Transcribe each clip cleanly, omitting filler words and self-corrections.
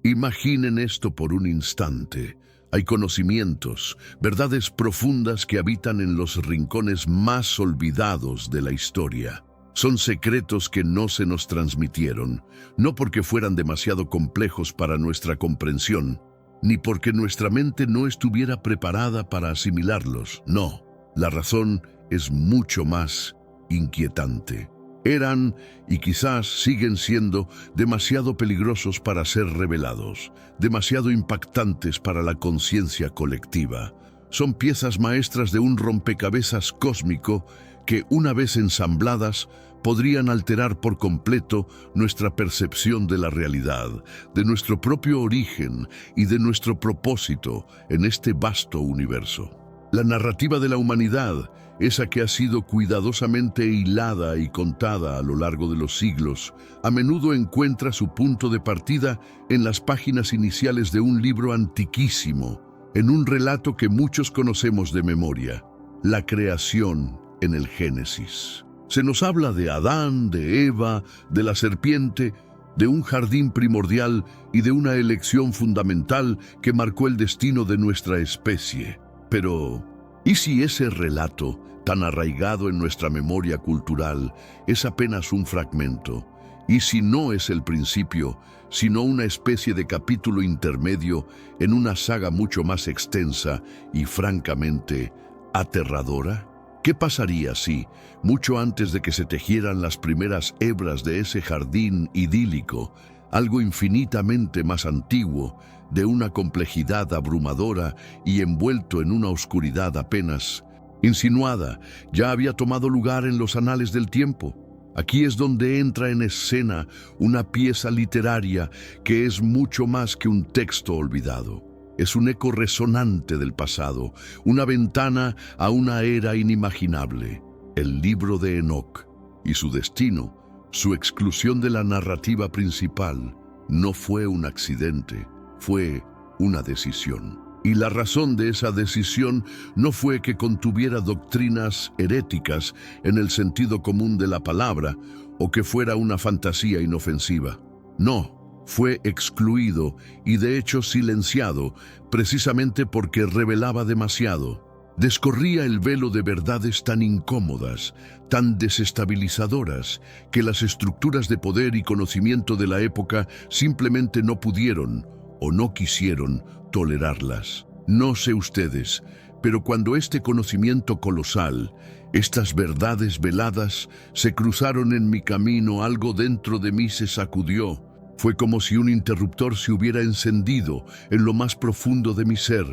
Imaginen esto por un instante. Hay conocimientos, verdades profundas que habitan en los rincones más olvidados de la historia. Son secretos que no se nos transmitieron, no porque fueran demasiado complejos para nuestra comprensión, ni porque nuestra mente no estuviera preparada para asimilarlos. No, la razón es mucho más inquietante. Eran, y quizás siguen siendo, demasiado peligrosos para ser revelados, demasiado impactantes para la conciencia colectiva. Son piezas maestras de un rompecabezas cósmico que, una vez ensambladas, podrían alterar por completo nuestra percepción de la realidad, de nuestro propio origen y de nuestro propósito en este vasto universo. La narrativa de la humanidad, esa que ha sido cuidadosamente hilada y contada a lo largo de los siglos, a menudo encuentra su punto de partida en las páginas iniciales de un libro antiquísimo, en un relato que muchos conocemos de memoria, la creación en el Génesis. Se nos habla de Adán, de Eva, de la serpiente, de un jardín primordial y de una elección fundamental que marcó el destino de nuestra especie. Pero, ¿y si ese relato, tan arraigado en nuestra memoria cultural, es apenas un fragmento? ¿Y si no es el principio, sino una especie de capítulo intermedio en una saga mucho más extensa y francamente aterradora? ¿Qué pasaría si, mucho antes de que se tejieran las primeras hebras de ese jardín idílico, algo infinitamente más antiguo, de una complejidad abrumadora y envuelto en una oscuridad apenas insinuada, ya había tomado lugar en los anales del tiempo? Aquí es donde entra en escena una pieza literaria que es mucho más que un texto olvidado. Es un eco resonante del pasado, una ventana a una era inimaginable, el libro de Enoc. Y su destino, su exclusión de la narrativa principal, no fue un accidente, fue una decisión. Y la razón de esa decisión no fue que contuviera doctrinas heréticas en el sentido común de la palabra, o que fuera una fantasía inofensiva. No. Fue excluido y de hecho silenciado, precisamente porque revelaba demasiado. Descorría el velo de verdades tan incómodas, tan desestabilizadoras, que las estructuras de poder y conocimiento de la época simplemente no pudieron o no quisieron tolerarlas. No sé ustedes, pero cuando este conocimiento colosal, estas verdades veladas, se cruzaron en mi camino, algo dentro de mí se sacudió. Fue como si un interruptor se hubiera encendido en lo más profundo de mi ser,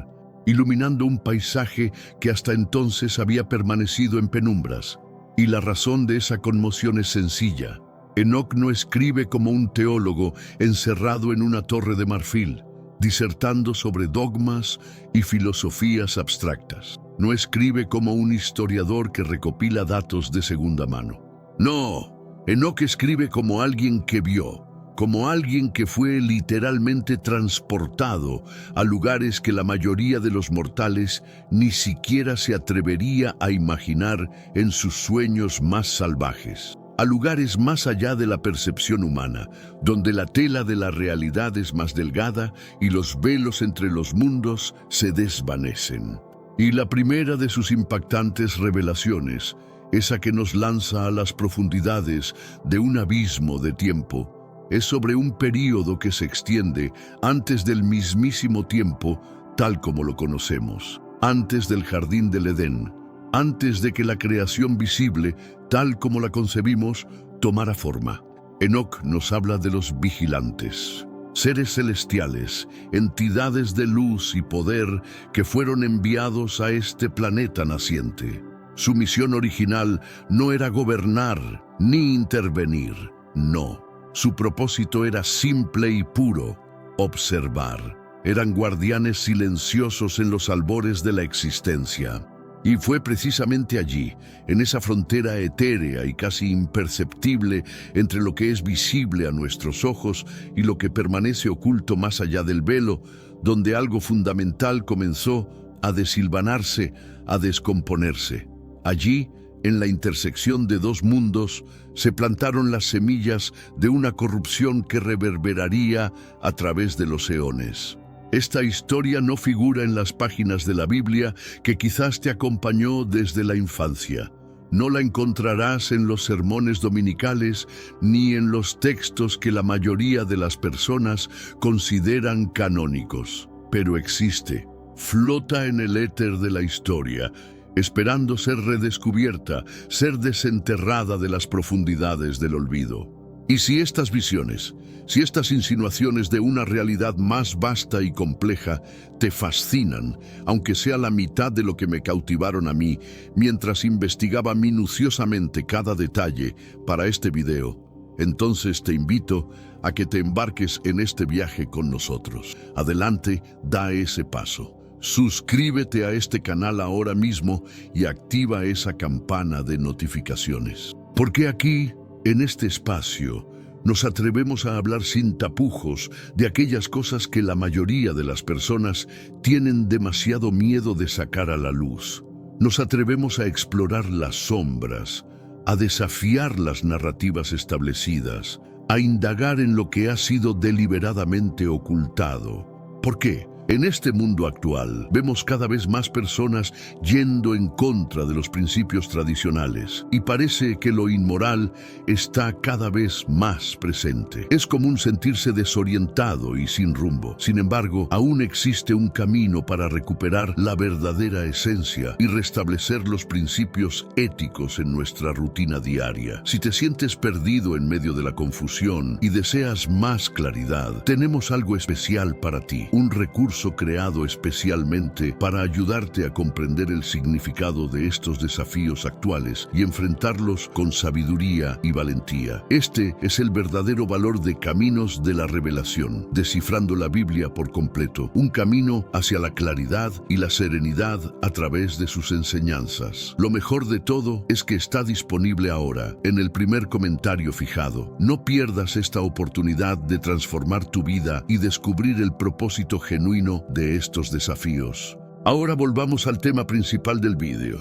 iluminando un paisaje que hasta entonces había permanecido en penumbras. Y la razón de esa conmoción es sencilla. Enoc no escribe como un teólogo encerrado en una torre de marfil, disertando sobre dogmas y filosofías abstractas. No escribe como un historiador que recopila datos de segunda mano. No, Enoc escribe como alguien que vio, como alguien que fue literalmente transportado a lugares que la mayoría de los mortales ni siquiera se atrevería a imaginar en sus sueños más salvajes, a lugares más allá de la percepción humana, donde la tela de la realidad es más delgada y los velos entre los mundos se desvanecen. Y la primera de sus impactantes revelaciones, esa que nos lanza a las profundidades de un abismo de tiempo, es sobre un período que se extiende antes del mismísimo tiempo tal como lo conocemos, antes del jardín del Edén, antes de que la creación visible, tal como la concebimos, tomara forma. Enoc nos habla de los vigilantes, seres celestiales, entidades de luz y poder que fueron enviados a este planeta naciente. Su misión original no era gobernar ni intervenir, no. Su propósito era simple y puro: observar. Eran guardianes silenciosos en los albores de la existencia. Y fue precisamente allí, en esa frontera etérea y casi imperceptible entre lo que es visible a nuestros ojos y lo que permanece oculto más allá del velo, donde algo fundamental comenzó a deshilvanarse, a descomponerse. Allí, En la intersección de dos mundos se plantaron las semillas de una corrupción que reverberaría a través de los eones. Esta historia no figura en las páginas de la Biblia que quizás te acompañó desde la infancia. No la encontrarás en los sermones dominicales ni en los textos que la mayoría de las personas consideran canónicos. Pero existe, flota en el éter de la historia, esperando ser redescubierta, ser desenterrada de las profundidades del olvido. Y si estas visiones, si estas insinuaciones de una realidad más vasta y compleja te fascinan, aunque sea la mitad de lo que me cautivaron a mí mientras investigaba minuciosamente cada detalle para este video, entonces te invito a que te embarques en este viaje con nosotros. Adelante, da ese paso. Suscríbete a este canal ahora mismo y activa esa campana de notificaciones. Porque aquí, en este espacio, nos atrevemos a hablar sin tapujos de aquellas cosas que la mayoría de las personas tienen demasiado miedo de sacar a la luz. Nos atrevemos a explorar las sombras, a desafiar las narrativas establecidas, a indagar en lo que ha sido deliberadamente ocultado. ¿Por qué? En este mundo actual, vemos cada vez más personas yendo en contra de los principios tradicionales y parece que lo inmoral está cada vez más presente. Es común sentirse desorientado y sin rumbo. Sin embargo, aún existe un camino para recuperar la verdadera esencia y restablecer los principios éticos en nuestra rutina diaria. Si te sientes perdido en medio de la confusión y deseas más claridad, tenemos algo especial para ti, un recurso creado especialmente para ayudarte a comprender el significado de estos desafíos actuales y enfrentarlos con sabiduría y valentía. Este es el verdadero valor de Caminos de la Revelación, descifrando la Biblia por completo, un camino hacia la claridad y la serenidad a través de sus enseñanzas. Lo mejor de todo es que está disponible ahora, en el primer comentario fijado. No pierdas esta oportunidad de transformar tu vida y descubrir el propósito genuino de estos desafíos. Ahora volvamos al tema principal del vídeo,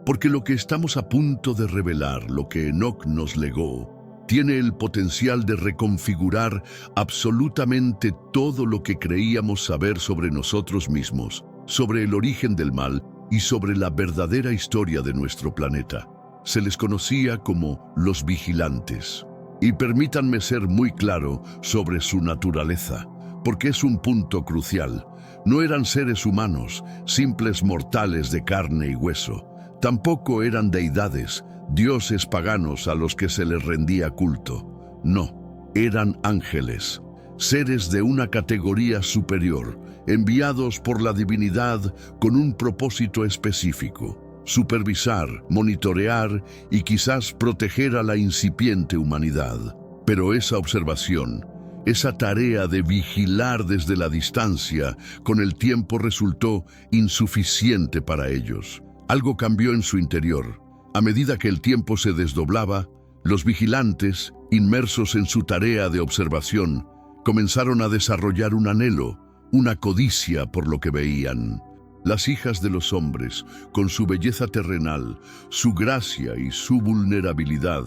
porque lo que estamos a punto de revelar, lo que Enoch nos legó, tiene el potencial de reconfigurar absolutamente todo lo que creíamos saber sobre nosotros mismos, sobre el origen del mal y sobre la verdadera historia de nuestro planeta. Se les conocía como los vigilantes. Y permítanme ser muy claro sobre su naturaleza, porque es un punto crucial. No eran seres humanos, simples mortales de carne y hueso. Tampoco eran deidades, dioses paganos a los que se les rendía culto. No, eran ángeles, seres de una categoría superior, enviados por la divinidad con un propósito específico: supervisar, monitorear y quizás proteger a la incipiente humanidad. Pero esa observación, esa tarea de vigilar desde la distancia, con el tiempo resultó insuficiente para ellos. Algo cambió en su interior. A medida que el tiempo se desdoblaba, los vigilantes, inmersos en su tarea de observación, comenzaron a desarrollar un anhelo, una codicia por lo que veían. Las hijas de los hombres, con su belleza terrenal, su gracia y su vulnerabilidad,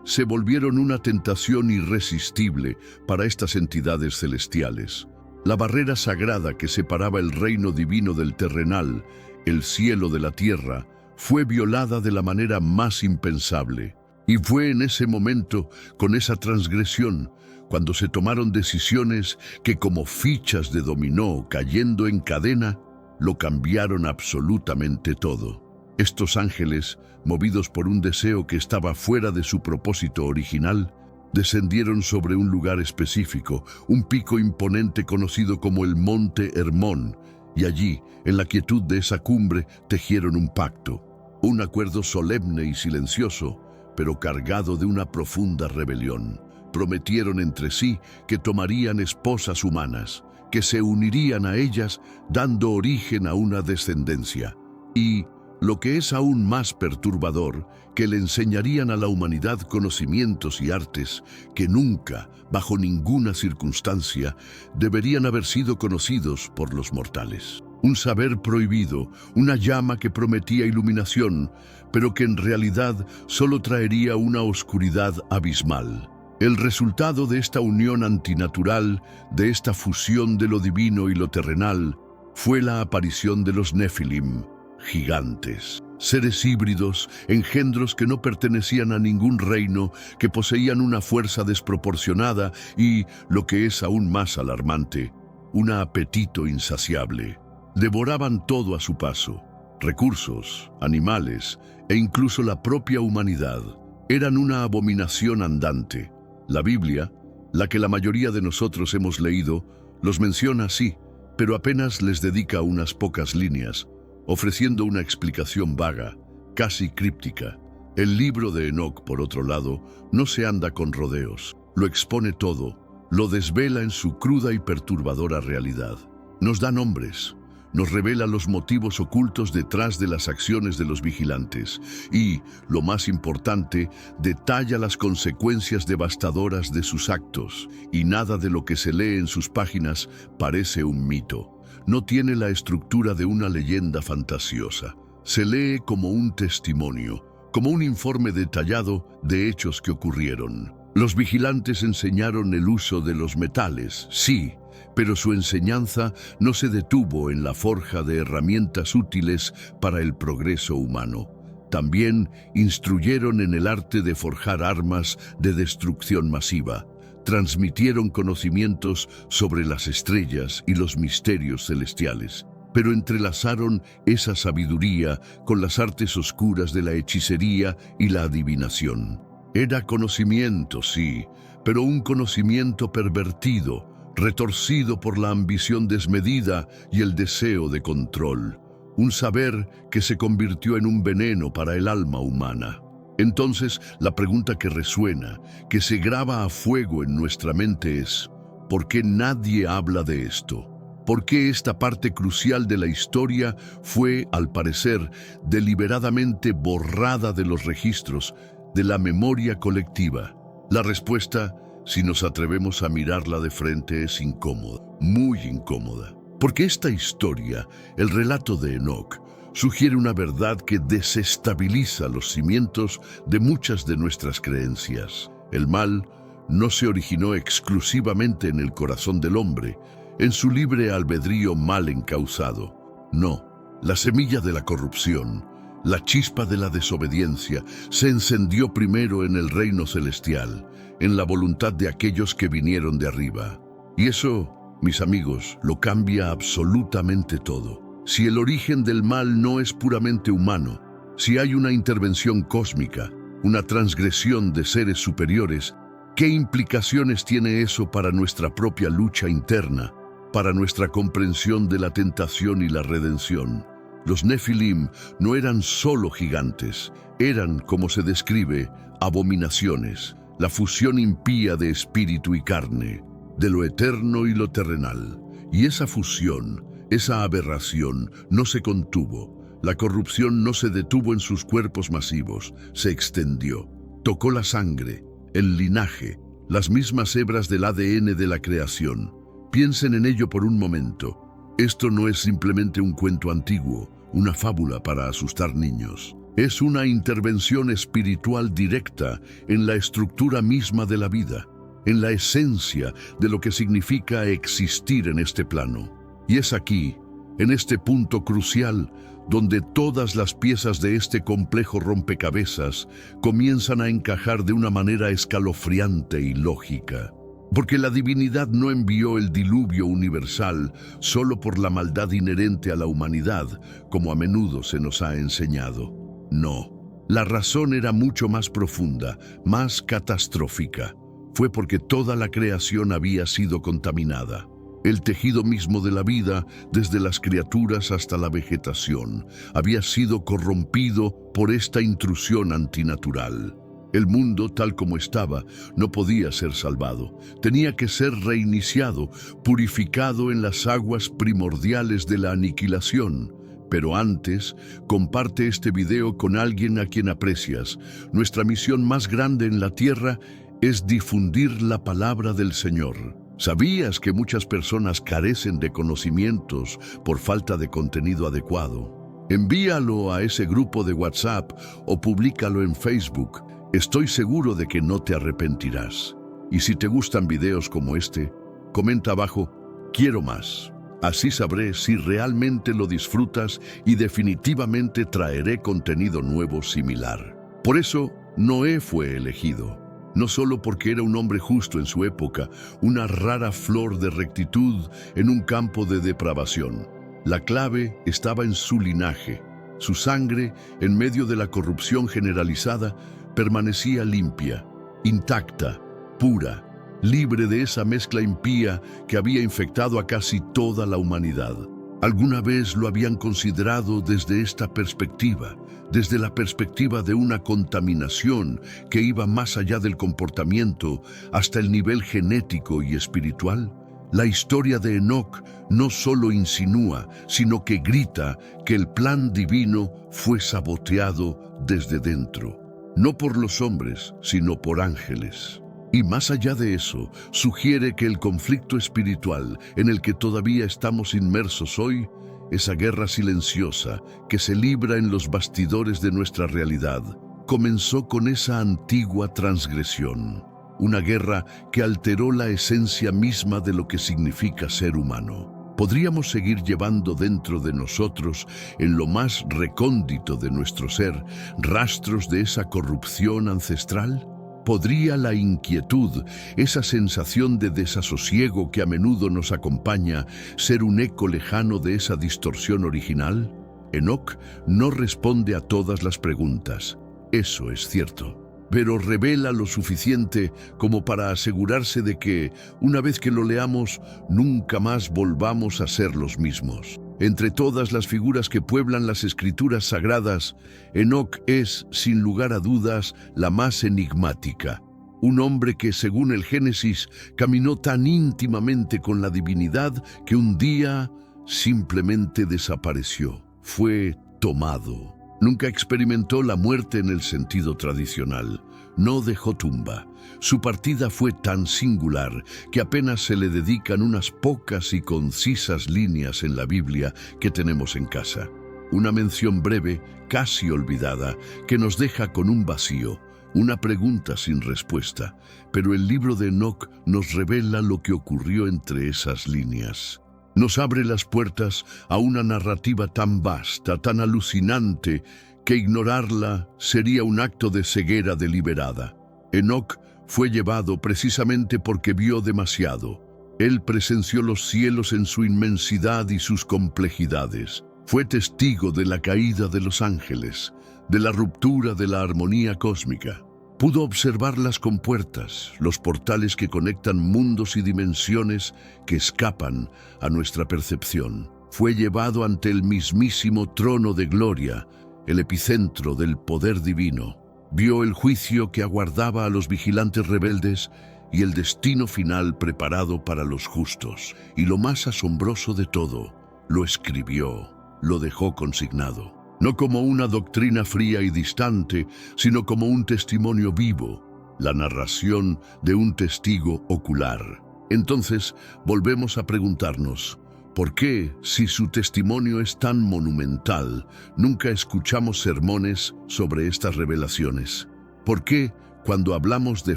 se volvieron una tentación irresistible para estas entidades celestiales. La barrera sagrada que separaba el reino divino del terrenal, el cielo de la tierra, fue violada de la manera más impensable. Y fue en ese momento, con esa transgresión, cuando se tomaron decisiones que, como fichas de dominó cayendo en cadena, lo cambiaron absolutamente todo. Estos ángeles, movidos por un deseo que estaba fuera de su propósito original, descendieron sobre un lugar específico, un pico imponente conocido como el Monte Hermón, y allí, en la quietud de esa cumbre, tejieron un pacto, un acuerdo solemne y silencioso, pero cargado de una profunda rebelión. Prometieron entre sí que tomarían esposas humanas, que se unirían a ellas, dando origen a una descendencia. Y, lo que es aún más perturbador, que le enseñarían a la humanidad conocimientos y artes que nunca, bajo ninguna circunstancia, deberían haber sido conocidos por los mortales. un saber prohibido, una llama que prometía iluminación, pero que en realidad solo traería una oscuridad abismal. El resultado de esta unión antinatural, de esta fusión de lo divino y lo terrenal, fue la aparición de los Nefilim, gigantes. Seres híbridos, engendros que no pertenecían a ningún reino, que poseían una fuerza desproporcionada y, lo que es aún más alarmante, un apetito insaciable. Devoraban todo a su paso, recursos, animales e incluso la propia humanidad. Eran una abominación andante. La Biblia, la que la mayoría de nosotros hemos leído, los menciona así, pero apenas les dedica unas pocas líneas, ofreciendo una explicación vaga, casi críptica. El libro de Enoc, por otro lado, no se anda con rodeos, lo expone todo, lo desvela en su cruda y perturbadora realidad. Nos da nombres, nos revela los motivos ocultos detrás de las acciones de los vigilantes y, lo más importante, detalla las consecuencias devastadoras de sus actos, y nada de lo que se lee en sus páginas parece un mito. No tiene la estructura de una leyenda fantasiosa. Se lee como un testimonio, como un informe detallado de hechos que ocurrieron. Los vigilantes enseñaron el uso de los metales, sí, pero su enseñanza no se detuvo en la forja de herramientas útiles para el progreso humano. También instruyeron en el arte de forjar armas de destrucción masiva. Transmitieron conocimientos sobre las estrellas y los misterios celestiales, pero entrelazaron esa sabiduría con las artes oscuras de la hechicería y la adivinación. Era conocimiento, sí, pero un conocimiento pervertido, retorcido por la ambición desmedida y el deseo de control. Un saber que se convirtió en un veneno para el alma humana. Entonces, la pregunta que resuena, que se graba a fuego en nuestra mente es: ¿por qué nadie habla de esto? ¿Por qué esta parte crucial de la historia fue, al parecer, deliberadamente borrada de los registros, de la memoria colectiva? La respuesta, si nos atrevemos a mirarla de frente, es incómoda, muy incómoda. Porque esta historia, el relato de Enoc, sugiere una verdad que desestabiliza los cimientos de muchas de nuestras creencias. El mal no se originó exclusivamente en el corazón del hombre, en su libre albedrío mal encauzado. No, la semilla de la corrupción, la chispa de la desobediencia, se encendió primero en el reino celestial, en la voluntad de aquellos que vinieron de arriba. Y eso, mis amigos, lo cambia absolutamente todo. Si el origen del mal no es puramente humano, si hay una intervención cósmica, una transgresión de seres superiores, ¿qué implicaciones tiene eso para nuestra propia lucha interna, para nuestra comprensión de la tentación y la redención? Los Nefilim no eran solo gigantes, eran, como se describe, abominaciones, la fusión impía de espíritu y carne, de lo eterno y lo terrenal. Y esa fusión, esa aberración, no se contuvo. La corrupción no se detuvo en sus cuerpos masivos, se extendió. Tocó la sangre, el linaje, las mismas hebras del ADN de la creación. Piensen en ello por un momento. Esto no es simplemente un cuento antiguo, una fábula para asustar niños. Es una intervención espiritual directa en la estructura misma de la vida, en la esencia de lo que significa existir en este plano. Y es aquí, en este punto crucial, donde todas las piezas de este complejo rompecabezas comienzan a encajar de una manera escalofriante y lógica. Porque la divinidad no envió el diluvio universal solo por la maldad inherente a la humanidad, como a menudo se nos ha enseñado. No, la razón era mucho más profunda, más catastrófica. Fue porque toda la creación había sido contaminada. El tejido mismo de la vida, desde las criaturas hasta la vegetación, había sido corrompido por esta intrusión antinatural. El mundo, tal como estaba, no podía ser salvado. Tenía que ser reiniciado, purificado en las aguas primordiales de la aniquilación. Pero antes, comparte este video con alguien a quien aprecias. Nuestra misión más grande en la tierra es difundir la palabra del Señor. ¿Sabías que muchas personas carecen de conocimientos por falta de contenido adecuado? Envíalo a ese grupo de WhatsApp o públicalo en Facebook. Estoy seguro de que no te arrepentirás. Y si te gustan videos como este, comenta abajo, quiero más. Así sabré si realmente lo disfrutas y definitivamente traeré contenido nuevo similar. Por eso, Noé fue elegido. No solo porque era un hombre justo en su época, una rara flor de rectitud en un campo de depravación. La clave estaba en su linaje. Su sangre, en medio de la corrupción generalizada, permanecía limpia, intacta, pura, libre de esa mezcla impía que había infectado a casi toda la humanidad. ¿Alguna vez lo habían considerado desde esta perspectiva? Desde la perspectiva de una contaminación que iba más allá del comportamiento hasta el nivel genético y espiritual. La historia de Enoc no solo insinúa, sino que grita que el plan divino fue saboteado desde dentro, no por los hombres, sino por ángeles. Y más allá de eso, sugiere que el conflicto espiritual en el que todavía estamos inmersos hoy, esa guerra silenciosa que se libra en los bastidores de nuestra realidad, comenzó con esa antigua transgresión, una guerra que alteró la esencia misma de lo que significa ser humano. ¿Podríamos seguir llevando dentro de nosotros, en lo más recóndito de nuestro ser, rastros de esa corrupción ancestral? ¿Podría la inquietud, esa sensación de desasosiego que a menudo nos acompaña, ser un eco lejano de esa distorsión original? Enoc no responde a todas las preguntas, eso es cierto, pero revela lo suficiente como para asegurarse de que, una vez que lo leamos, nunca más volvamos a ser los mismos. Entre todas las figuras que pueblan las escrituras sagradas, Enoc es, sin lugar a dudas, la más enigmática. Un hombre que, según el Génesis, caminó tan íntimamente con la divinidad que un día simplemente desapareció. Fue tomado. Nunca experimentó la muerte en el sentido tradicional. No dejó tumba. Su partida fue tan singular que apenas se le dedican unas pocas y concisas líneas en la Biblia que tenemos en casa. Una mención breve, casi olvidada, que nos deja con un vacío, una pregunta sin respuesta. Pero el libro de Enoc nos revela lo que ocurrió entre esas líneas. Nos abre las puertas a una narrativa tan vasta, tan alucinante, que ignorarla sería un acto de ceguera deliberada. Enoc fue llevado precisamente porque vio demasiado. Él presenció los cielos en su inmensidad y sus complejidades. Fue testigo de la caída de los ángeles, de la ruptura de la armonía cósmica. Pudo observar las compuertas, los portales que conectan mundos y dimensiones que escapan a nuestra percepción. Fue llevado ante el mismísimo trono de gloria, el epicentro del poder divino. Vio el juicio que aguardaba a los vigilantes rebeldes y el destino final preparado para los justos. Y lo más asombroso de todo, lo escribió, lo dejó consignado. No como una doctrina fría y distante, sino como un testimonio vivo, la narración de un testigo ocular. Entonces, volvemos a preguntarnos, ¿por qué, si su testimonio es tan monumental, nunca escuchamos sermones sobre estas revelaciones? ¿Por qué, cuando hablamos de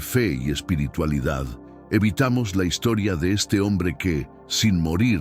fe y espiritualidad, evitamos la historia de este hombre que, sin morir,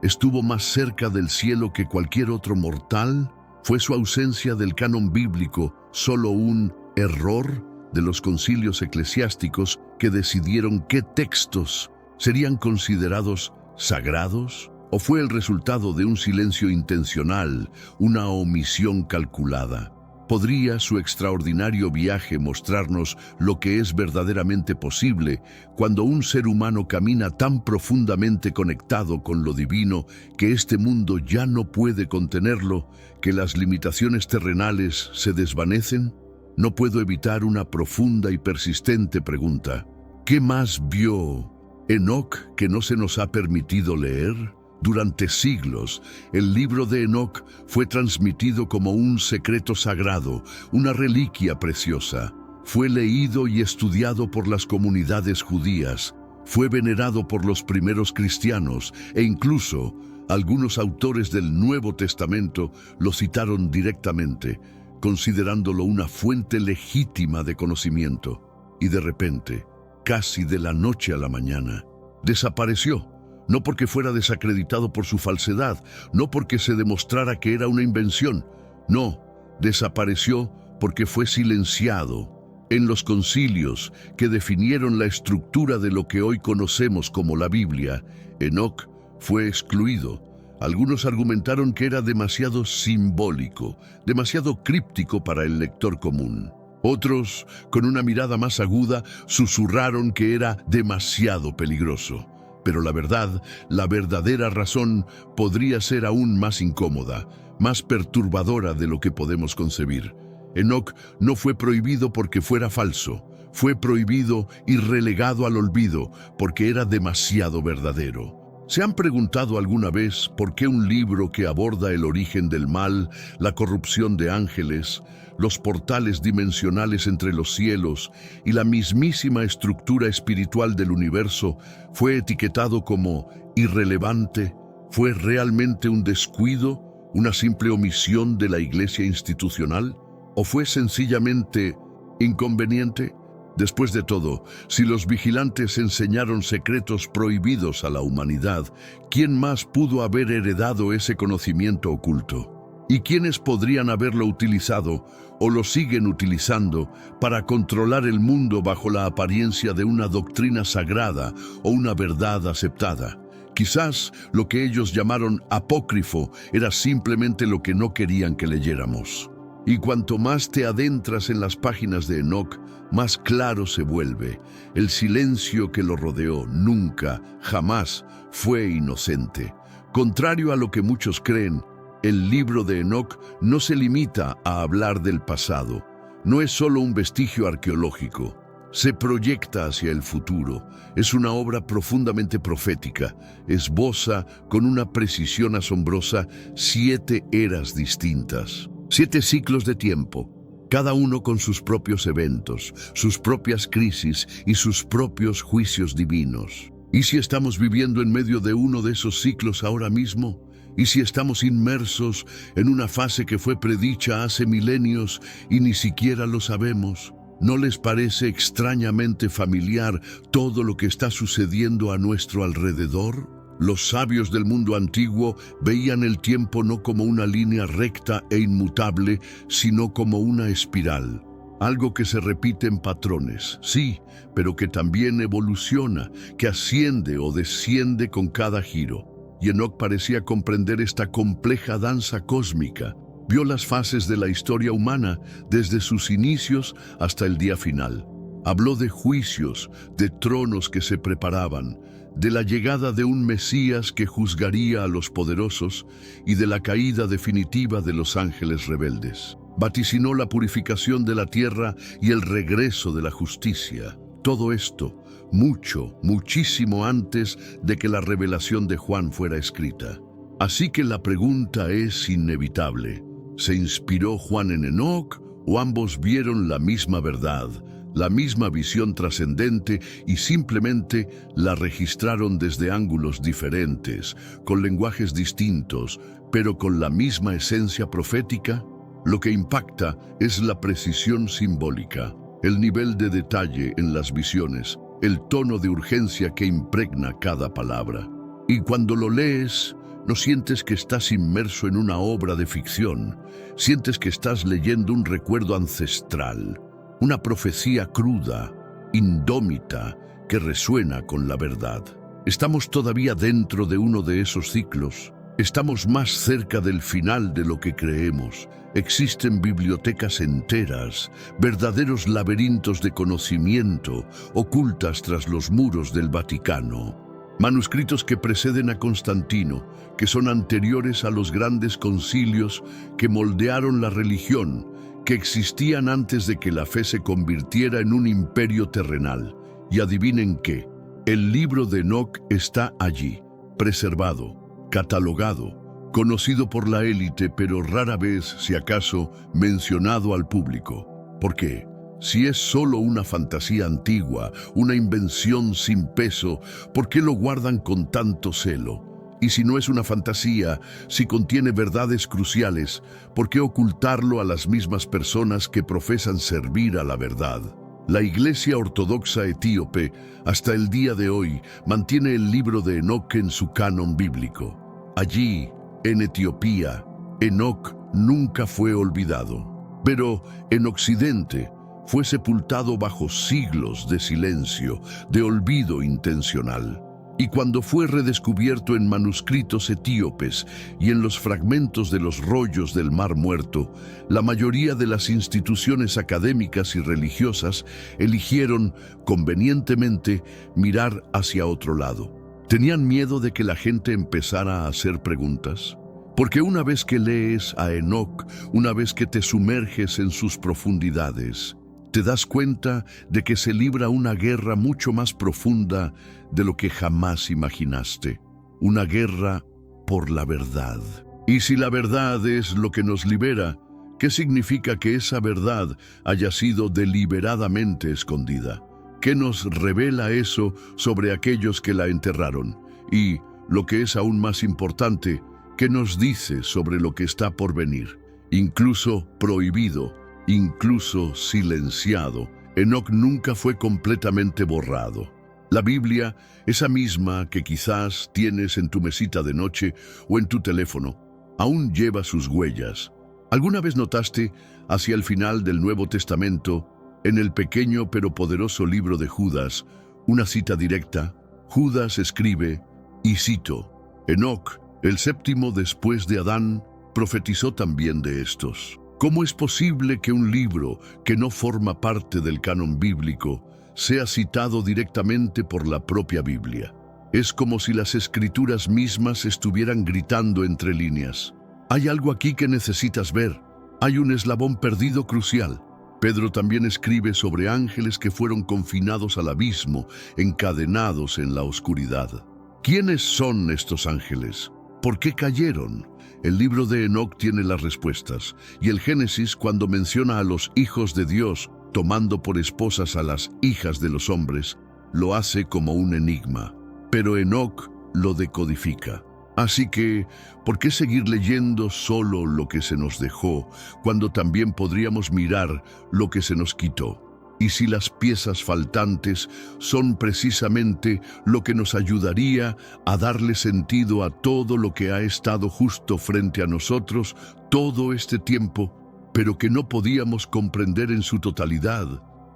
estuvo más cerca del cielo que cualquier otro mortal? ¿Fue su ausencia del canon bíblico solo un error de los concilios eclesiásticos que decidieron qué textos serían considerados sagrados? ¿O fue el resultado de un silencio intencional, una omisión calculada? ¿Podría su extraordinario viaje mostrarnos lo que es verdaderamente posible cuando un ser humano camina tan profundamente conectado con lo divino que este mundo ya no puede contenerlo, que las limitaciones terrenales se desvanecen? No puedo evitar una profunda y persistente pregunta. ¿Qué más vio Enoc que no se nos ha permitido leer? Durante siglos, el libro de Enoc fue transmitido como un secreto sagrado, una reliquia preciosa. Fue leído y estudiado por las comunidades judías. fue venerado por los primeros cristianos e incluso algunos autores del Nuevo Testamento lo citaron directamente, considerándolo una fuente legítima de conocimiento. Y de repente, casi de la noche a la mañana, desapareció. No porque fuera desacreditado por su falsedad, no porque se demostrara que era una invención. No, desapareció porque fue silenciado. En los concilios que definieron la estructura de lo que hoy conocemos como la Biblia, Enoc fue excluido. Algunos argumentaron que era demasiado simbólico, demasiado críptico para el lector común. Otros, con una mirada más aguda, susurraron que era demasiado peligroso. Pero la verdad, la verdadera razón, podría ser aún más incómoda, más perturbadora de lo que podemos concebir. Enoc no fue prohibido porque fuera falso, fue prohibido y relegado al olvido porque era demasiado verdadero. ¿Se han preguntado alguna vez por qué un libro que aborda el origen del mal, la corrupción de ángeles, los portales dimensionales entre los cielos y la mismísima estructura espiritual del universo fue etiquetado como irrelevante? ¿Fue realmente un descuido, una simple omisión de la iglesia institucional? ¿O fue sencillamente inconveniente? Después de todo, si los vigilantes enseñaron secretos prohibidos a la humanidad, ¿quién más pudo haber heredado ese conocimiento oculto? ¿Y quiénes podrían haberlo utilizado o lo siguen utilizando para controlar el mundo bajo la apariencia de una doctrina sagrada o una verdad aceptada? Quizás lo que ellos llamaron apócrifo era simplemente lo que no querían que leyéramos. Y cuanto más te adentras en las páginas de Enoc, más claro se vuelve. El silencio que lo rodeó nunca, jamás, fue inocente. Contrario a lo que muchos creen, el libro de Enoc no se limita a hablar del pasado. No es solo un vestigio arqueológico. Se proyecta hacia el futuro. Es una obra profundamente profética. Esboza con una precisión asombrosa 7 eras distintas. 7 ciclos de tiempo, cada uno con sus propios eventos, sus propias crisis y sus propios juicios divinos. ¿Y si estamos viviendo en medio de uno de esos ciclos ahora mismo? ¿Y si estamos inmersos en una fase que fue predicha hace milenios y ni siquiera lo sabemos? ¿No les parece extrañamente familiar todo lo que está sucediendo a nuestro alrededor? Los sabios del mundo antiguo veían el tiempo no como una línea recta e inmutable, sino como una espiral. Algo que se repite en patrones, sí, pero que también evoluciona, que asciende o desciende con cada giro. Y Enoc parecía comprender esta compleja danza cósmica. Vio las fases de la historia humana desde sus inicios hasta el día final. Habló de juicios, de tronos que se preparaban, de la llegada de un Mesías que juzgaría a los poderosos y de la caída definitiva de los ángeles rebeldes. Vaticinó la purificación de la tierra y el regreso de la justicia. Todo esto, muchísimo antes de que la revelación de Juan fuera escrita. Así que la pregunta es inevitable. ¿Se inspiró Juan en Enoc o ambos vieron la misma verdad, la misma visión trascendente y simplemente la registraron desde ángulos diferentes, con lenguajes distintos, pero con la misma esencia profética? Lo que impacta es la precisión simbólica, el nivel de detalle en las visiones, el tono de urgencia que impregna cada palabra. Y cuando lo lees, no sientes que estás inmerso en una obra de ficción, sientes que estás leyendo un recuerdo ancestral, una profecía cruda, indómita, que resuena con la verdad. Estamos todavía dentro de uno de esos ciclos. Estamos más cerca del final de lo que creemos. Existen bibliotecas enteras, verdaderos laberintos de conocimiento, ocultas tras los muros del Vaticano. Manuscritos que preceden a Constantino, que son anteriores a los grandes concilios que moldearon la religión, que existían antes de que la fe se convirtiera en un imperio terrenal. Y adivinen qué, el libro de Enoc está allí, preservado, catalogado, conocido por la élite, pero rara vez, si acaso, mencionado al público. ¿Por qué? Si es solo una fantasía antigua, una invención sin peso, ¿por qué lo guardan con tanto celo? Y si no es una fantasía, si contiene verdades cruciales, ¿por qué ocultarlo a las mismas personas que profesan servir a la verdad? La Iglesia Ortodoxa Etíope, hasta el día de hoy, mantiene el libro de Enoc en su canon bíblico. Allí, en Etiopía, Enoc nunca fue olvidado. Pero en Occidente, fue sepultado bajo siglos de silencio, de olvido intencional. Y cuando fue redescubierto en manuscritos etíopes y en los fragmentos de los rollos del Mar Muerto, la mayoría de las instituciones académicas y religiosas eligieron, convenientemente, mirar hacia otro lado. ¿Tenían miedo de que la gente empezara a hacer preguntas? Porque una vez que lees a Enoc, una vez que te sumerges en sus profundidades, te das cuenta de que se libra una guerra mucho más profunda de lo que jamás imaginaste. Una guerra por la verdad. Y si la verdad es lo que nos libera, ¿qué significa que esa verdad haya sido deliberadamente escondida? ¿Qué nos revela eso sobre aquellos que la enterraron? Y, lo que es aún más importante, ¿qué nos dice sobre lo que está por venir? Incluso prohibido, incluso silenciado, Enoc nunca fue completamente borrado. La Biblia, esa misma que quizás tienes en tu mesita de noche o en tu teléfono, aún lleva sus huellas. ¿Alguna vez notaste, hacia el final del Nuevo Testamento, en el pequeño pero poderoso libro de Judas, una cita directa? Judas escribe, y cito, Enoc, el séptimo después de Adán, profetizó también de estos. ¿Cómo es posible que un libro que no forma parte del canon bíblico sea citado directamente por la propia Biblia? Es como si las escrituras mismas estuvieran gritando entre líneas. Hay algo aquí que necesitas ver. Hay un eslabón perdido crucial. Pedro también escribe sobre ángeles que fueron confinados al abismo, encadenados en la oscuridad. ¿Quiénes son estos ángeles? ¿Por qué cayeron? El libro de Enoc tiene las respuestas, y el Génesis, cuando menciona a los hijos de Dios tomando por esposas a las hijas de los hombres, lo hace como un enigma. Pero Enoc lo decodifica. Así que, ¿por qué seguir leyendo solo lo que se nos dejó, cuando también podríamos mirar lo que se nos quitó? Y si las piezas faltantes son precisamente lo que nos ayudaría a darle sentido a todo lo que ha estado justo frente a nosotros todo este tiempo, pero que no podíamos comprender en su totalidad.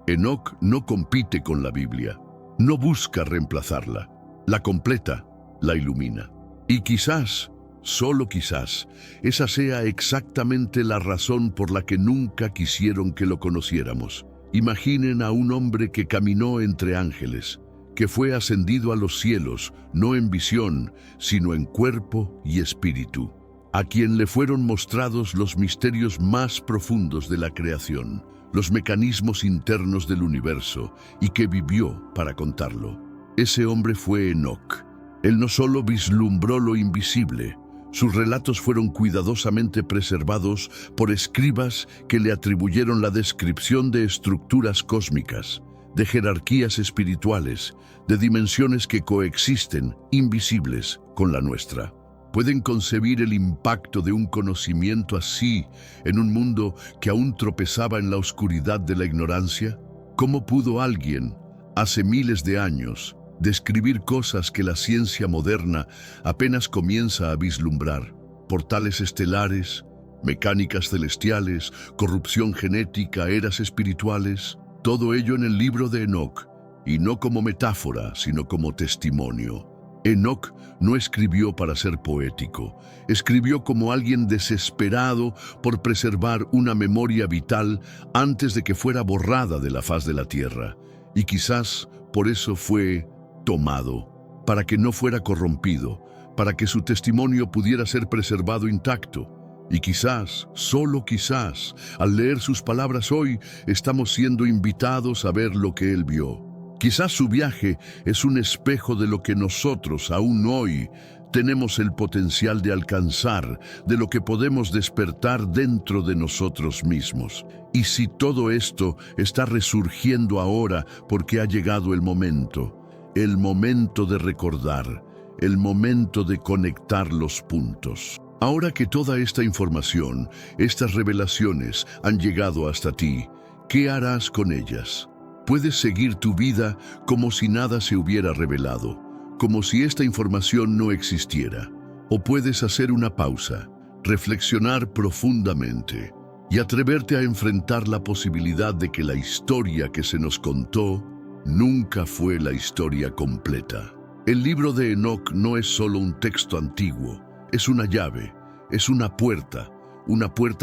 Enoc no compite con la Biblia, no busca reemplazarla, la completa, la ilumina. Y quizás, solo quizás, esa sea exactamente la razón por la que nunca quisieron que lo conociéramos. Imaginen a un hombre que caminó entre ángeles, que fue ascendido a los cielos, no en visión, sino en cuerpo y espíritu, a quien le fueron mostrados los misterios más profundos de la creación, los mecanismos internos del universo, y que vivió para contarlo. Ese hombre fue Enoc. Él no solo vislumbró lo invisible, sus relatos fueron cuidadosamente preservados por escribas que le atribuyeron la descripción de estructuras cósmicas, de jerarquías espirituales, de dimensiones que coexisten, invisibles, con la nuestra. ¿Pueden concebir el impacto de un conocimiento así en un mundo que aún tropezaba en la oscuridad de la ignorancia? ¿Cómo pudo alguien, hace miles de años, describir cosas que la ciencia moderna apenas comienza a vislumbrar? Portales estelares, mecánicas celestiales, corrupción genética, eras espirituales, todo ello en el libro de Enoc, y no como metáfora, sino como testimonio. Enoc no escribió para ser poético, escribió como alguien desesperado por preservar una memoria vital antes de que fuera borrada de la faz de la tierra, y quizás por eso fue tomado, para que no fuera corrompido, para que su testimonio pudiera ser preservado intacto. Y quizás, solo quizás, al leer sus palabras hoy, estamos siendo invitados a ver lo que él vio. Quizás su viaje es un espejo de lo que nosotros aún hoy tenemos el potencial de alcanzar, de lo que podemos despertar dentro de nosotros mismos. Y si todo esto está resurgiendo ahora porque ha llegado el momento de recordar, el momento de conectar los puntos. Ahora que toda esta información, estas revelaciones han llegado hasta ti, ¿qué harás con ellas? Puedes seguir tu vida como si nada se hubiera revelado, como si esta información no existiera. O puedes hacer una pausa, reflexionar profundamente y atreverte a enfrentar la posibilidad de que la historia que se nos contó nunca fue la historia completa. El libro de Enoc no es solo un texto antiguo, es una llave, es una puerta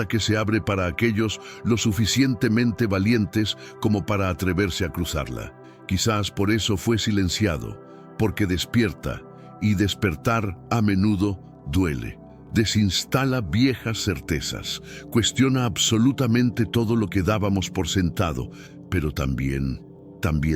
que se abre para aquellos lo suficientemente valientes como para atreverse a cruzarla. Quizás por eso fue silenciado, porque despierta, y despertar a menudo duele. Desinstala viejas certezas, cuestiona absolutamente todo lo que dábamos por sentado, pero también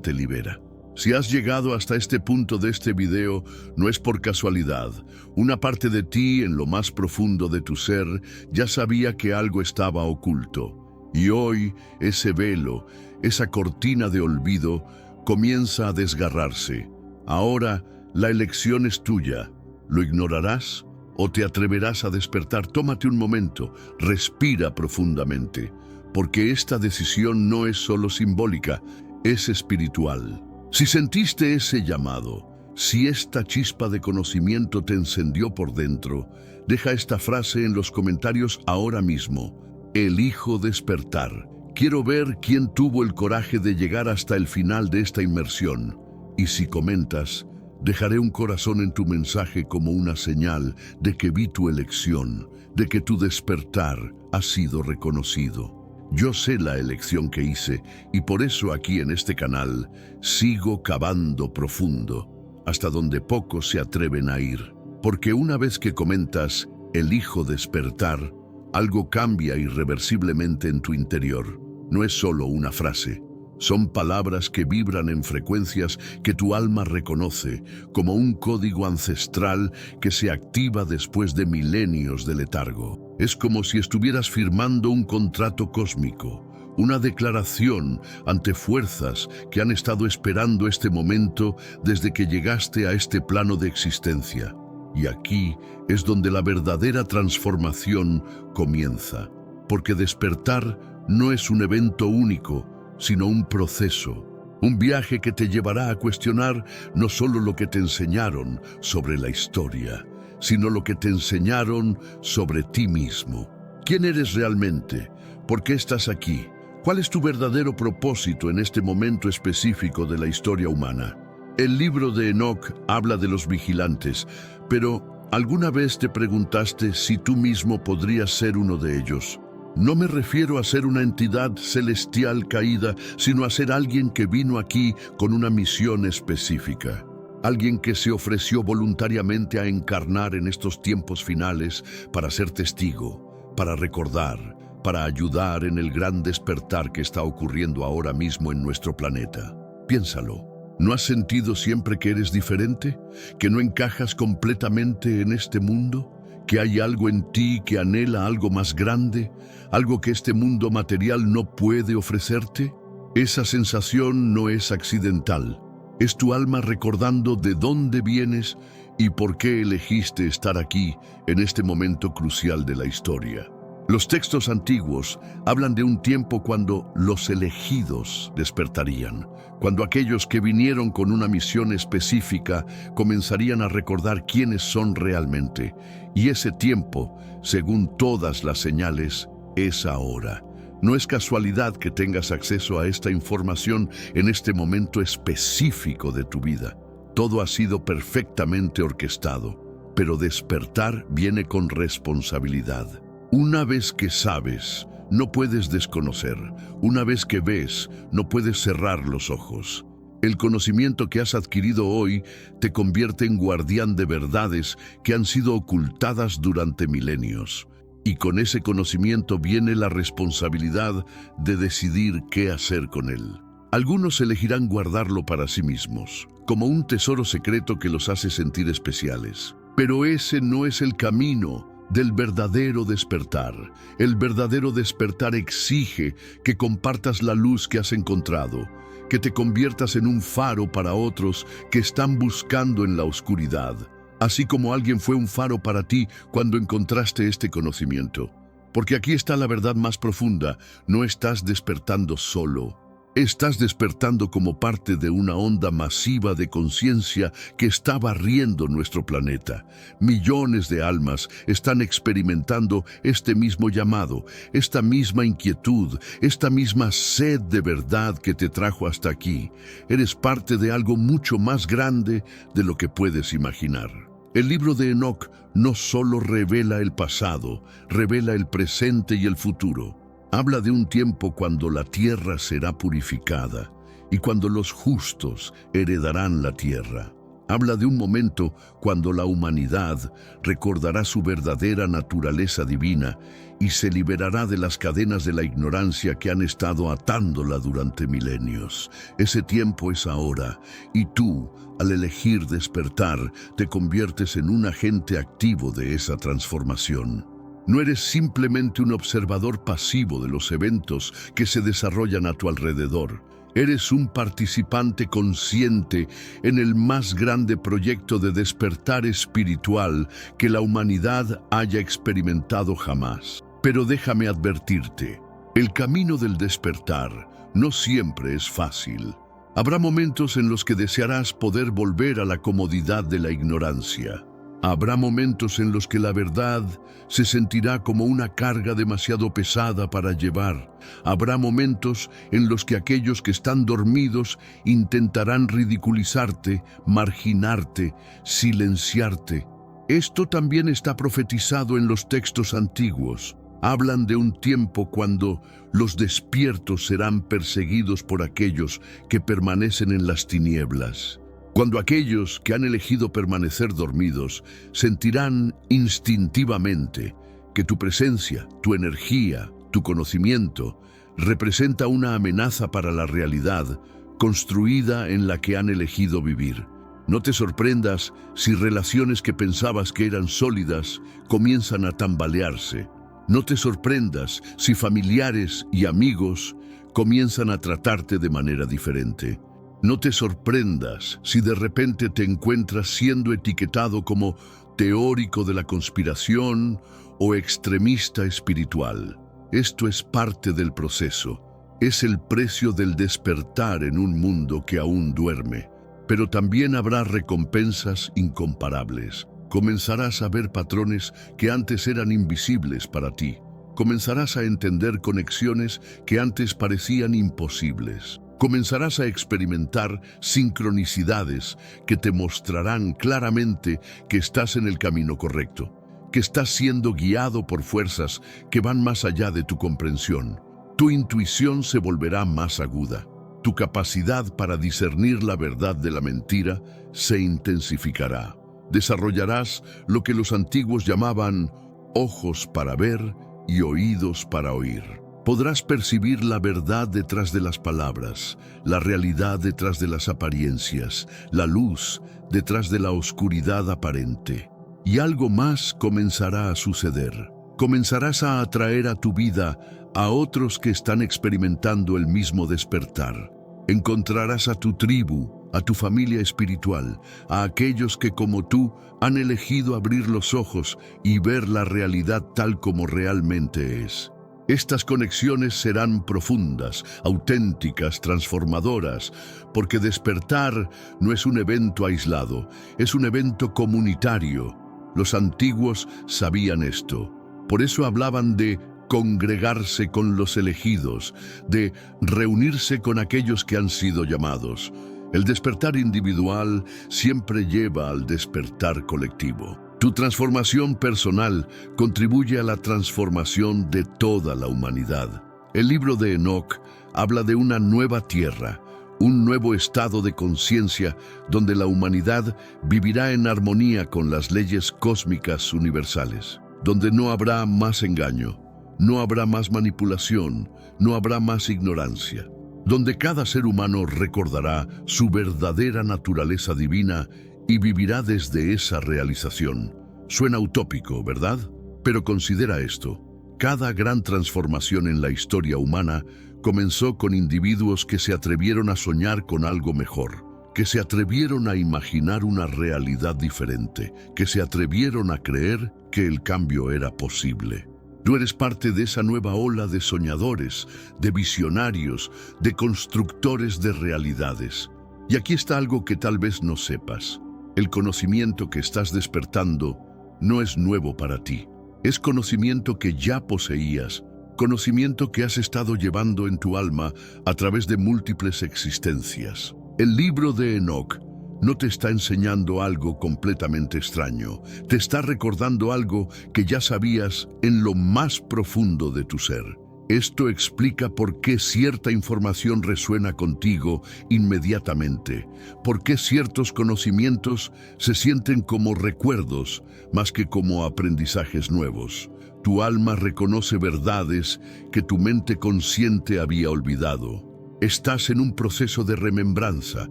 te libera. Si has llegado hasta este punto de este video, no es por casualidad. Una parte de ti, en lo más profundo de tu ser, ya sabía que algo estaba oculto. Y hoy, ese velo, esa cortina de olvido, comienza a desgarrarse. Ahora, la elección es tuya. ¿Lo ignorarás o te atreverás a despertar? Tómate un momento, respira profundamente, porque esta decisión no es solo simbólica, es espiritual. Si sentiste ese llamado, si esta chispa de conocimiento te encendió por dentro, deja esta frase en los comentarios ahora mismo. Elijo despertar. Quiero ver quién tuvo el coraje de llegar hasta el final de esta inmersión. Y si comentas, dejaré un corazón en tu mensaje como una señal de que vi tu elección, de que tu despertar ha sido reconocido. Yo sé la elección que hice y por eso aquí en este canal sigo cavando profundo, hasta donde pocos se atreven a ir. Porque una vez que comentas, elijo despertar, algo cambia irreversiblemente en tu interior. No es solo una frase, son palabras que vibran en frecuencias que tu alma reconoce, como un código ancestral que se activa después de milenios de letargo. Es como si estuvieras firmando un contrato cósmico, una declaración ante fuerzas que han estado esperando este momento desde que llegaste a este plano de existencia. Y aquí es donde la verdadera transformación comienza, porque despertar no es un evento único, sino un proceso, un viaje que te llevará a cuestionar no solo lo que te enseñaron sobre la historia, sino lo que te enseñaron sobre ti mismo. ¿Quién eres realmente? ¿Por qué estás aquí? ¿Cuál es tu verdadero propósito en este momento específico de la historia humana? El libro de Enoc habla de los vigilantes, pero ¿alguna vez te preguntaste si tú mismo podrías ser uno de ellos? No me refiero a ser una entidad celestial caída, sino a ser alguien que vino aquí con una misión específica. Alguien que se ofreció voluntariamente a encarnar en estos tiempos finales para ser testigo, para recordar, para ayudar en el gran despertar que está ocurriendo ahora mismo en nuestro planeta. Piénsalo. ¿No has sentido siempre que eres diferente? ¿Que no encajas completamente en este mundo? ¿Que hay algo en ti que anhela algo más grande? ¿Algo que este mundo material no puede ofrecerte? Esa sensación no es accidental. Es tu alma recordando de dónde vienes y por qué elegiste estar aquí en este momento crucial de la historia. Los textos antiguos hablan de un tiempo cuando los elegidos despertarían, cuando aquellos que vinieron con una misión específica comenzarían a recordar quiénes son realmente. Y ese tiempo, según todas las señales, es ahora. No es casualidad que tengas acceso a esta información en este momento específico de tu vida. Todo ha sido perfectamente orquestado, pero despertar viene con responsabilidad. Una vez que sabes, no puedes desconocer. Una vez que ves, no puedes cerrar los ojos. El conocimiento que has adquirido hoy te convierte en guardián de verdades que han sido ocultadas durante milenios. Y con ese conocimiento viene la responsabilidad de decidir qué hacer con él. Algunos elegirán guardarlo para sí mismos, como un tesoro secreto que los hace sentir especiales. Pero ese no es el camino del verdadero despertar. El verdadero despertar exige que compartas la luz que has encontrado, que te conviertas en un faro para otros que están buscando en la oscuridad, así como alguien fue un faro para ti cuando encontraste este conocimiento. Porque aquí está la verdad más profunda: no estás despertando solo. Estás despertando como parte de una onda masiva de conciencia que está barriendo nuestro planeta. Millones de almas están experimentando este mismo llamado, esta misma inquietud, esta misma sed de verdad que te trajo hasta aquí. Eres parte de algo mucho más grande de lo que puedes imaginar. El libro de Enoc no solo revela el pasado, revela el presente y el futuro. Habla de un tiempo cuando la tierra será purificada y cuando los justos heredarán la tierra. Habla de un momento cuando la humanidad recordará su verdadera naturaleza divina y se liberará de las cadenas de la ignorancia que han estado atándola durante milenios. Ese tiempo es ahora, y tú, al elegir despertar, te conviertes en un agente activo de esa transformación. No eres simplemente un observador pasivo de los eventos que se desarrollan a tu alrededor. Eres un participante consciente en el más grande proyecto de despertar espiritual que la humanidad haya experimentado jamás. Pero déjame advertirte, el camino del despertar no siempre es fácil. Habrá momentos en los que desearás poder volver a la comodidad de la ignorancia. Habrá momentos en los que la verdad se sentirá como una carga demasiado pesada para llevar. Habrá momentos en los que aquellos que están dormidos intentarán ridiculizarte, marginarte, silenciarte. Esto también está profetizado en los textos antiguos. Hablan de un tiempo cuando los despiertos serán perseguidos por aquellos que permanecen en las tinieblas. Cuando aquellos que han elegido permanecer dormidos sentirán instintivamente que tu presencia, tu energía, tu conocimiento representa una amenaza para la realidad construida en la que han elegido vivir. No te sorprendas si relaciones que pensabas que eran sólidas comienzan a tambalearse. No te sorprendas si familiares y amigos comienzan a tratarte de manera diferente. No te sorprendas si de repente te encuentras siendo etiquetado como teórico de la conspiración o extremista espiritual. Esto es parte del proceso. Es el precio del despertar en un mundo que aún duerme. Pero también habrá recompensas incomparables. Comenzarás a ver patrones que antes eran invisibles para ti. Comenzarás a entender conexiones que antes parecían imposibles. Comenzarás a experimentar sincronicidades que te mostrarán claramente que estás en el camino correcto, que estás siendo guiado por fuerzas que van más allá de tu comprensión. Tu intuición se volverá más aguda. Tu capacidad para discernir la verdad de la mentira se intensificará. Desarrollarás lo que los antiguos llamaban ojos para ver y oídos para oír. Podrás percibir la verdad detrás de las palabras, la realidad detrás de las apariencias, la luz detrás de la oscuridad aparente. Y algo más comenzará a suceder. Comenzarás a atraer a tu vida a otros que están experimentando el mismo despertar. Encontrarás a tu tribu, a tu familia espiritual, a aquellos que como tú han elegido abrir los ojos y ver la realidad tal como realmente es. Estas conexiones serán profundas, auténticas, transformadoras, porque despertar no es un evento aislado, es un evento comunitario. Los antiguos sabían esto. Por eso hablaban de congregarse con los elegidos, de reunirse con aquellos que han sido llamados. El despertar individual siempre lleva al despertar colectivo. Tu transformación personal contribuye a la transformación de toda la humanidad. El libro de Enoc habla de una nueva tierra, un nuevo estado de conciencia donde la humanidad vivirá en armonía con las leyes cósmicas universales, donde no habrá más engaño, no habrá más manipulación, no habrá más ignorancia, donde cada ser humano recordará su verdadera naturaleza divina y vivirá desde esa realización. Suena utópico, ¿verdad? Pero considera esto. Cada gran transformación en la historia humana comenzó con individuos que se atrevieron a soñar con algo mejor, que se atrevieron a imaginar una realidad diferente, que se atrevieron a creer que el cambio era posible. Tú eres parte de esa nueva ola de soñadores, de visionarios, de constructores de realidades. Y aquí está algo que tal vez no sepas. El conocimiento que estás despertando no es nuevo para ti. Es conocimiento que ya poseías, conocimiento que has estado llevando en tu alma a través de múltiples existencias. El libro de Enoc no te está enseñando algo completamente extraño, te está recordando algo que ya sabías en lo más profundo de tu ser. Esto explica por qué cierta información resuena contigo inmediatamente, por qué ciertos conocimientos se sienten como recuerdos más que como aprendizajes nuevos. Tu alma reconoce verdades que tu mente consciente había olvidado. Estás en un proceso de remembranza,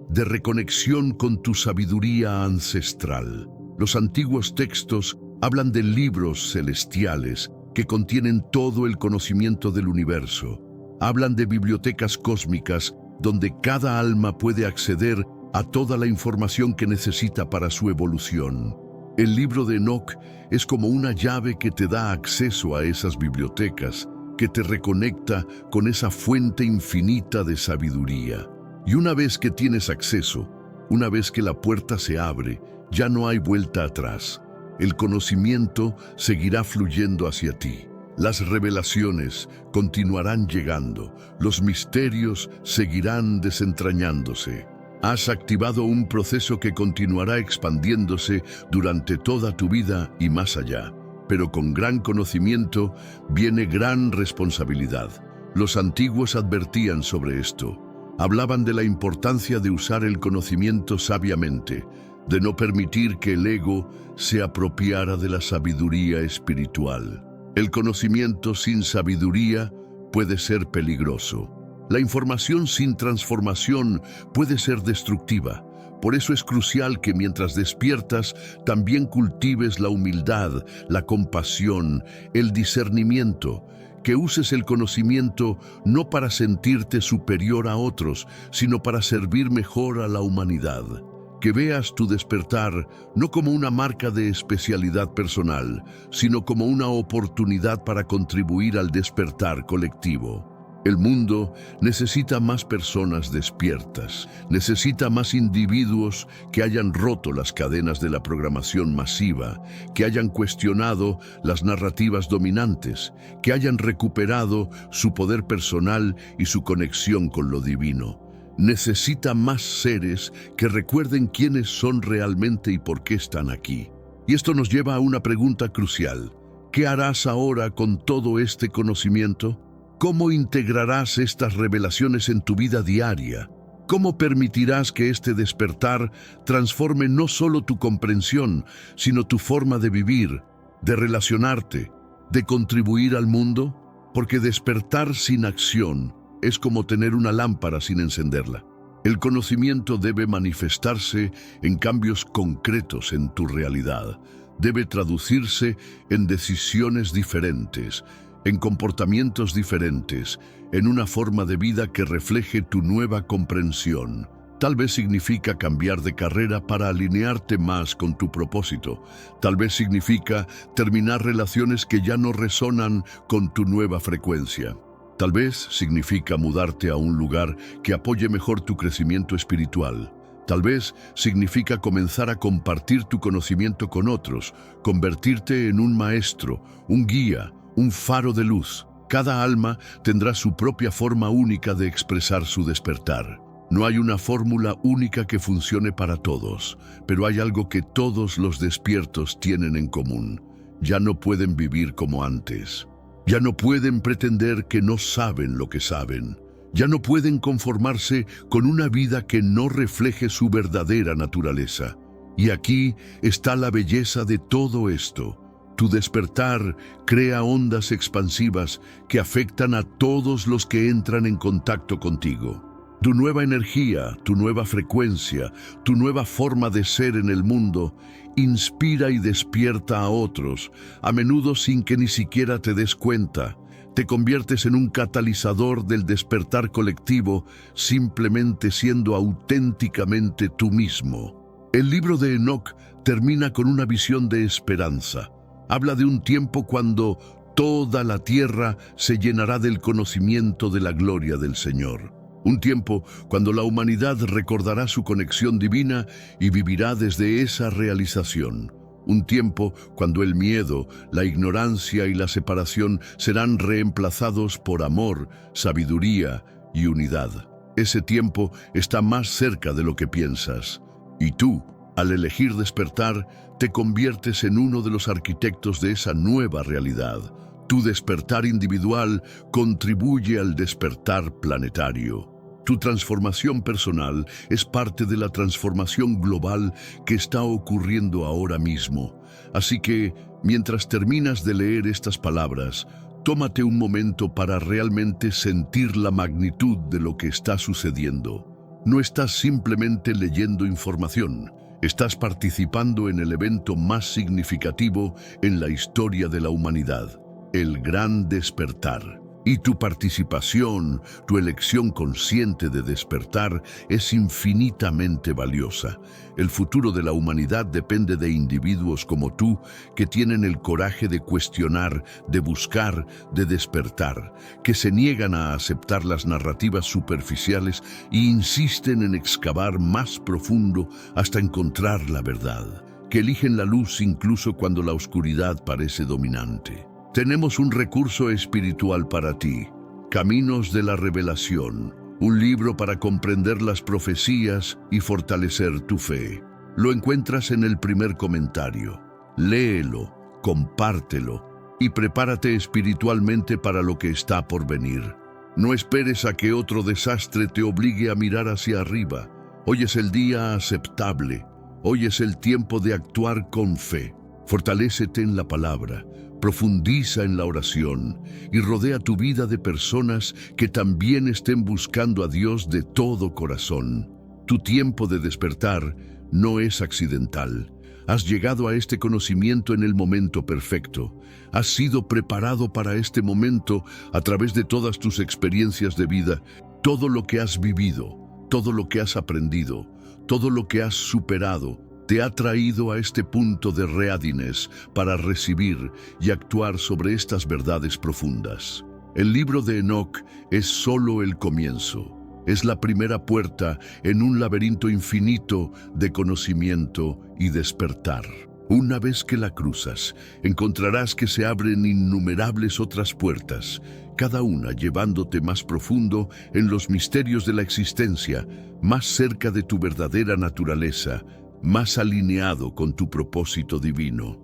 de reconexión con tu sabiduría ancestral. Los antiguos textos hablan de libros celestiales que contienen todo el conocimiento del universo. Hablan de bibliotecas cósmicas donde cada alma puede acceder a toda la información que necesita para su evolución. El libro de Enoc es como una llave que te da acceso a esas bibliotecas, que te reconecta con esa fuente infinita de sabiduría. Y una vez que tienes acceso, una vez que la puerta se abre, ya no hay vuelta atrás. El conocimiento seguirá fluyendo hacia ti. Las revelaciones continuarán llegando. Los misterios seguirán desentrañándose. Has activado un proceso que continuará expandiéndose durante toda tu vida y más allá. Pero con gran conocimiento viene gran responsabilidad. Los antiguos advertían sobre esto. Hablaban de la importancia de usar el conocimiento sabiamente, de no permitir que el ego se apropiara de la sabiduría espiritual. El conocimiento sin sabiduría puede ser peligroso. La información sin transformación puede ser destructiva. Por eso es crucial que mientras despiertas, también cultives la humildad, la compasión, el discernimiento, que uses el conocimiento no para sentirte superior a otros, sino para servir mejor a la humanidad. Que veas tu despertar no como una marca de especialidad personal, sino como una oportunidad para contribuir al despertar colectivo. El mundo necesita más personas despiertas, necesita más individuos que hayan roto las cadenas de la programación masiva, que hayan cuestionado las narrativas dominantes, que hayan recuperado su poder personal y su conexión con lo divino. Necesita más seres que recuerden quiénes son realmente y por qué están aquí. Y esto nos lleva a una pregunta crucial. ¿Qué harás ahora con todo este conocimiento? ¿Cómo integrarás estas revelaciones en tu vida diaria? ¿Cómo permitirás que este despertar transforme no solo tu comprensión, sino tu forma de vivir, de relacionarte, de contribuir al mundo? Porque despertar sin acción es como tener una lámpara sin encenderla. El conocimiento debe manifestarse en cambios concretos en tu realidad. Debe traducirse en decisiones diferentes, en comportamientos diferentes, en una forma de vida que refleje tu nueva comprensión. Tal vez significa cambiar de carrera para alinearte más con tu propósito. Tal vez significa terminar relaciones que ya no resonan con tu nueva frecuencia. Tal vez significa mudarte a un lugar que apoye mejor tu crecimiento espiritual. Tal vez significa comenzar a compartir tu conocimiento con otros, convertirte en un maestro, un guía, un faro de luz. Cada alma tendrá su propia forma única de expresar su despertar. No hay una fórmula única que funcione para todos, pero hay algo que todos los despiertos tienen en común. Ya no pueden vivir como antes. Ya no pueden pretender que no saben lo que saben. Ya no pueden conformarse con una vida que no refleje su verdadera naturaleza. Y aquí está la belleza de todo esto. Tu despertar crea ondas expansivas que afectan a todos los que entran en contacto contigo. Tu nueva energía, tu nueva frecuencia, tu nueva forma de ser en el mundo inspira y despierta a otros, a menudo sin que ni siquiera te des cuenta. Te conviertes en un catalizador del despertar colectivo simplemente siendo auténticamente tú mismo. El libro de Enoc termina con una visión de esperanza. Habla de un tiempo cuando toda la tierra se llenará del conocimiento de la gloria del Señor. Un tiempo cuando la humanidad recordará su conexión divina y vivirá desde esa realización. Un tiempo cuando el miedo, la ignorancia y la separación serán reemplazados por amor, sabiduría y unidad. Ese tiempo está más cerca de lo que piensas. Y tú, al elegir despertar, te conviertes en uno de los arquitectos de esa nueva realidad. Tu despertar individual contribuye al despertar planetario. Tu transformación personal es parte de la transformación global que está ocurriendo ahora mismo. Así que, mientras terminas de leer estas palabras, tómate un momento para realmente sentir la magnitud de lo que está sucediendo. No estás simplemente leyendo información, estás participando en el evento más significativo en la historia de la humanidad, el Gran Despertar. Y tu participación, tu elección consciente de despertar es infinitamente valiosa. El futuro de la humanidad depende de individuos como tú que tienen el coraje de cuestionar, de buscar, de despertar, que se niegan a aceptar las narrativas superficiales e insisten en excavar más profundo hasta encontrar la verdad, que eligen la luz incluso cuando la oscuridad parece dominante. Tenemos un recurso espiritual para ti, Caminos de la Revelación, un libro para comprender las profecías y fortalecer tu fe. Lo encuentras en el primer comentario. Léelo, compártelo y prepárate espiritualmente para lo que está por venir. No esperes a que otro desastre te obligue a mirar hacia arriba. Hoy es el día aceptable. Hoy es el tiempo de actuar con fe. Fortalécete en la palabra. Profundiza en la oración y rodea tu vida de personas que también estén buscando a Dios de todo corazón. Tu tiempo de despertar no es accidental. Has llegado a este conocimiento en el momento perfecto. Has sido preparado para este momento a través de todas tus experiencias de vida. Todo lo que has vivido, todo lo que has aprendido, todo lo que has superado, te ha traído a este punto de readiness para recibir y actuar sobre estas verdades profundas. El libro de Enoc es solo el comienzo. Es la primera puerta en un laberinto infinito de conocimiento y despertar. Una vez que la cruzas, encontrarás que se abren innumerables otras puertas, cada una llevándote más profundo en los misterios de la existencia, más cerca de tu verdadera naturaleza, más alineado con tu propósito divino.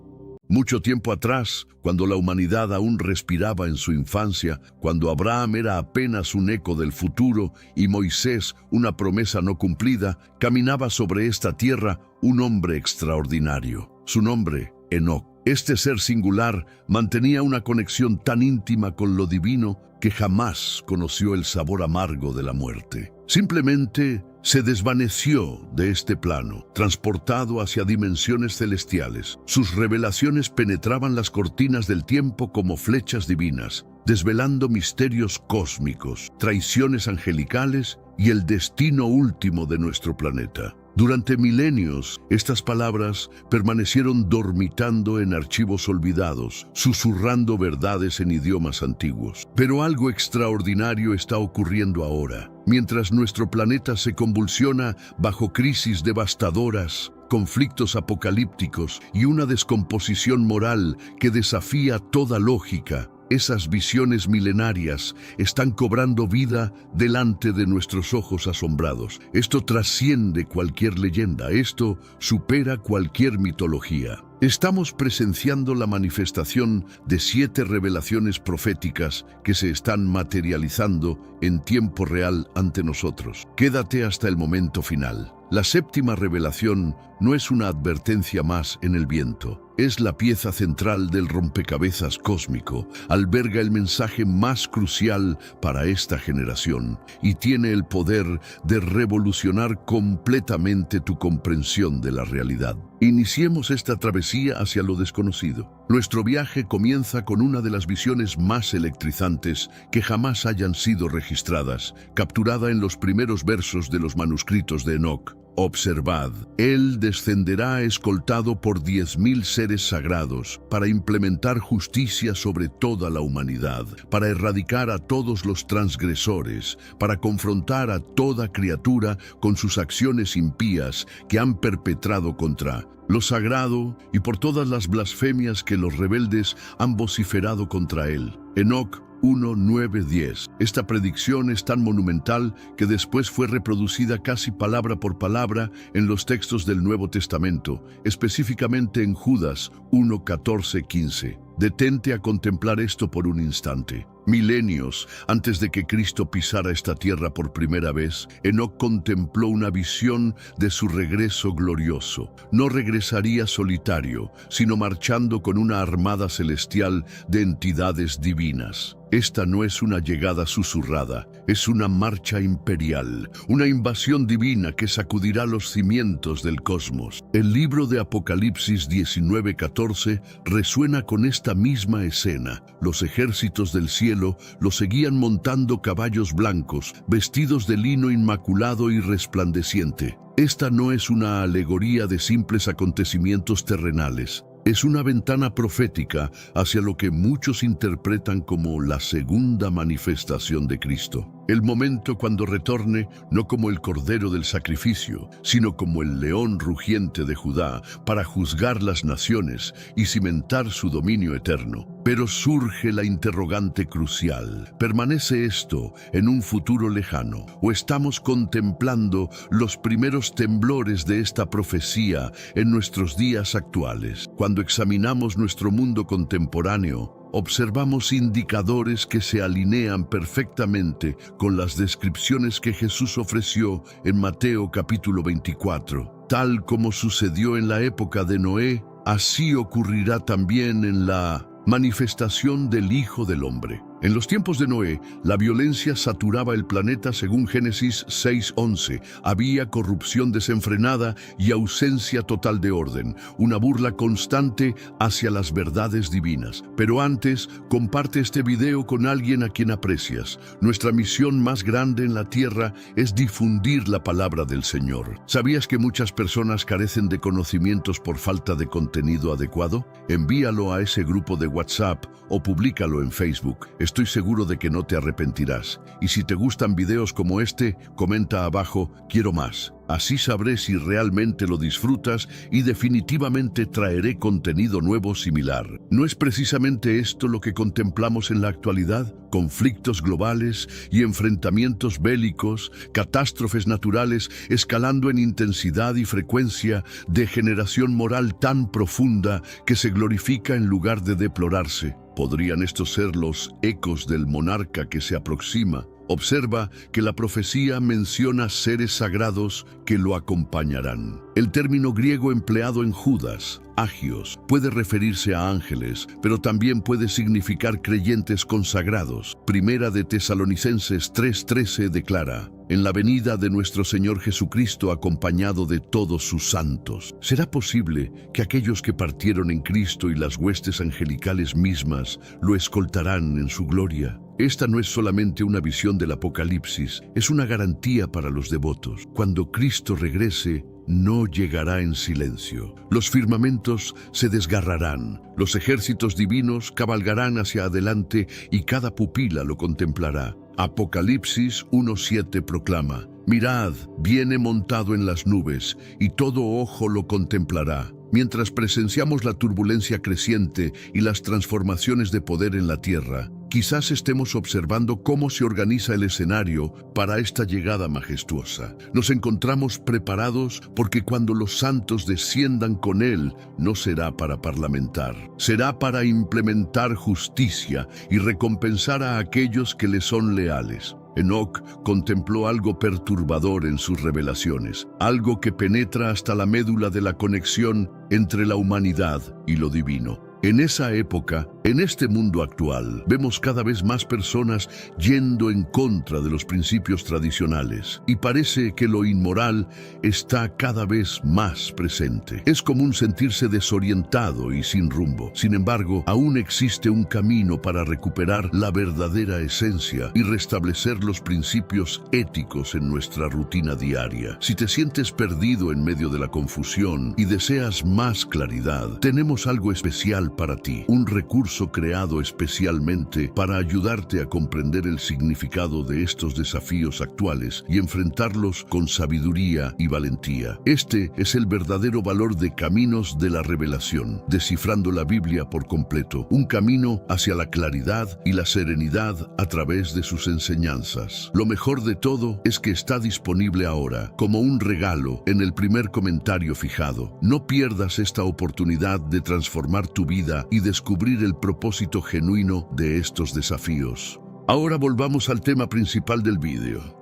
Mucho tiempo atrás, cuando la humanidad aún respiraba en su infancia, cuando Abraham era apenas un eco del futuro y Moisés una promesa no cumplida, caminaba sobre esta tierra un hombre extraordinario. Su nombre, Enoc. Este ser singular mantenía una conexión tan íntima con lo divino que jamás conoció el sabor amargo de la muerte. Simplemente se desvaneció de este plano, transportado hacia dimensiones celestiales. Sus revelaciones penetraban las cortinas del tiempo como flechas divinas, desvelando misterios cósmicos, traiciones angelicales y el destino último de nuestro planeta. Durante milenios, estas palabras permanecieron dormitando en archivos olvidados, susurrando verdades en idiomas antiguos. Pero algo extraordinario está ocurriendo ahora. Mientras nuestro planeta se convulsiona bajo crisis devastadoras, conflictos apocalípticos y una descomposición moral que desafía toda lógica, esas visiones milenarias están cobrando vida delante de nuestros ojos asombrados. Esto trasciende cualquier leyenda, esto supera cualquier mitología. Estamos presenciando la manifestación de 7 revelaciones proféticas que se están materializando en tiempo real ante nosotros. Quédate hasta el momento final. La 7ª revelación no es una advertencia más en el viento. es la pieza central del rompecabezas cósmico, alberga el mensaje más crucial para esta generación y tiene el poder de revolucionar completamente tu comprensión de la realidad. Iniciemos esta travesía hacia lo desconocido. Nuestro viaje comienza con una de las visiones más electrizantes que jamás hayan sido registradas, capturada en los primeros versos de los manuscritos de Enoc. Observad, él descenderá escoltado por 10.000 seres sagrados para implementar justicia sobre toda la humanidad, para erradicar a todos los transgresores, para confrontar a toda criatura con sus acciones impías que han perpetrado contra lo sagrado y por todas las blasfemias que los rebeldes han vociferado contra él. Enoc 1, 9, 10. Esta predicción es tan monumental que después fue reproducida casi palabra por palabra en los textos del Nuevo Testamento, específicamente en Judas 1, 14, 15. Detente a contemplar esto por un instante. Milenios antes de que Cristo pisara esta tierra por primera vez, Enoc contempló una visión de su regreso glorioso. No regresaría solitario, sino marchando con una armada celestial de entidades divinas. Esta no es una llegada susurrada, es una marcha imperial, una invasión divina que sacudirá los cimientos del cosmos. El libro de Apocalipsis 19:14 resuena con esta misma escena. Los ejércitos del cielo lo seguían montando caballos blancos, vestidos de lino inmaculado y resplandeciente. Esta no es una alegoría de simples acontecimientos terrenales. Es una ventana profética hacia lo que muchos interpretan como la segunda manifestación de Cristo. El momento cuando retorne, no como el cordero del sacrificio, sino como el león rugiente de Judá, para juzgar las naciones y cimentar su dominio eterno. Pero surge la interrogante crucial. ¿Permanece esto en un futuro lejano? ¿O estamos contemplando los primeros temblores de esta profecía en nuestros días actuales? Cuando examinamos nuestro mundo contemporáneo, observamos indicadores que se alinean perfectamente con las descripciones que Jesús ofreció en Mateo capítulo 24. Tal como sucedió en la época de Noé, así ocurrirá también en la manifestación del Hijo del Hombre. En los tiempos de Noé, la violencia saturaba el planeta según Génesis 6:11. Había corrupción desenfrenada y ausencia total de orden, una burla constante hacia las verdades divinas. Pero antes, comparte este video con alguien a quien aprecias. Nuestra misión más grande en la tierra es difundir la palabra del Señor. ¿Sabías que muchas personas carecen de conocimientos por falta de contenido adecuado? Envíalo a ese grupo de WhatsApp o públicalo en Facebook. Estoy seguro de que no te arrepentirás. Y si te gustan videos como este, comenta abajo, quiero más. Así sabré si realmente lo disfrutas y definitivamente traeré contenido nuevo similar. ¿No es precisamente esto lo que contemplamos en la actualidad? Conflictos globales y enfrentamientos bélicos, catástrofes naturales escalando en intensidad y frecuencia, degeneración moral tan profunda que se glorifica en lugar de deplorarse. ¿Podrían estos ser los ecos del monarca que se aproxima? Observa que la profecía menciona seres sagrados que lo acompañarán. El término griego empleado en Judas, agios, puede referirse a ángeles, pero también puede significar creyentes consagrados. Primera de Tesalonicenses 3:13 declara: en la venida de nuestro Señor Jesucristo acompañado de todos sus santos. ¿Será posible que aquellos que partieron en Cristo y las huestes angelicales mismas lo escoltarán en su gloria? Esta no es solamente una visión del Apocalipsis, es una garantía para los devotos. Cuando Cristo regrese, no llegará en silencio. Los firmamentos se desgarrarán, los ejércitos divinos cabalgarán hacia adelante y cada pupila lo contemplará. Apocalipsis 1:7 proclama: mirad, viene montado en las nubes, y todo ojo lo contemplará. Mientras presenciamos la turbulencia creciente y las transformaciones de poder en la tierra, quizás estemos observando cómo se organiza el escenario para esta llegada majestuosa. Nos encontramos preparados porque cuando los santos desciendan con Él, no será para parlamentar, será para implementar justicia y recompensar a aquellos que le son leales. Enoc contempló algo perturbador en sus revelaciones, algo que penetra hasta la médula de la conexión entre la humanidad y lo divino. En esa época, en este mundo actual, vemos cada vez más personas yendo en contra de los principios tradicionales y parece que lo inmoral está cada vez más presente. Es común sentirse desorientado y sin rumbo. Sin embargo, aún existe un camino para recuperar la verdadera esencia y restablecer los principios éticos en nuestra rutina diaria. Si te sientes perdido en medio de la confusión y deseas más claridad, tenemos algo especial para ti, un recurso creado especialmente para ayudarte a comprender el significado de estos desafíos actuales y enfrentarlos con sabiduría y valentía. Este es el verdadero valor de Caminos de la Revelación, descifrando la Biblia por completo, un camino hacia la claridad y la serenidad a través de sus enseñanzas. Lo mejor de todo es que está disponible ahora, como un regalo, en el primer comentario fijado. No pierdas esta oportunidad de transformar tu vida y descubrir el propósito genuino de estos desafíos. Ahora volvamos al tema principal del vídeo.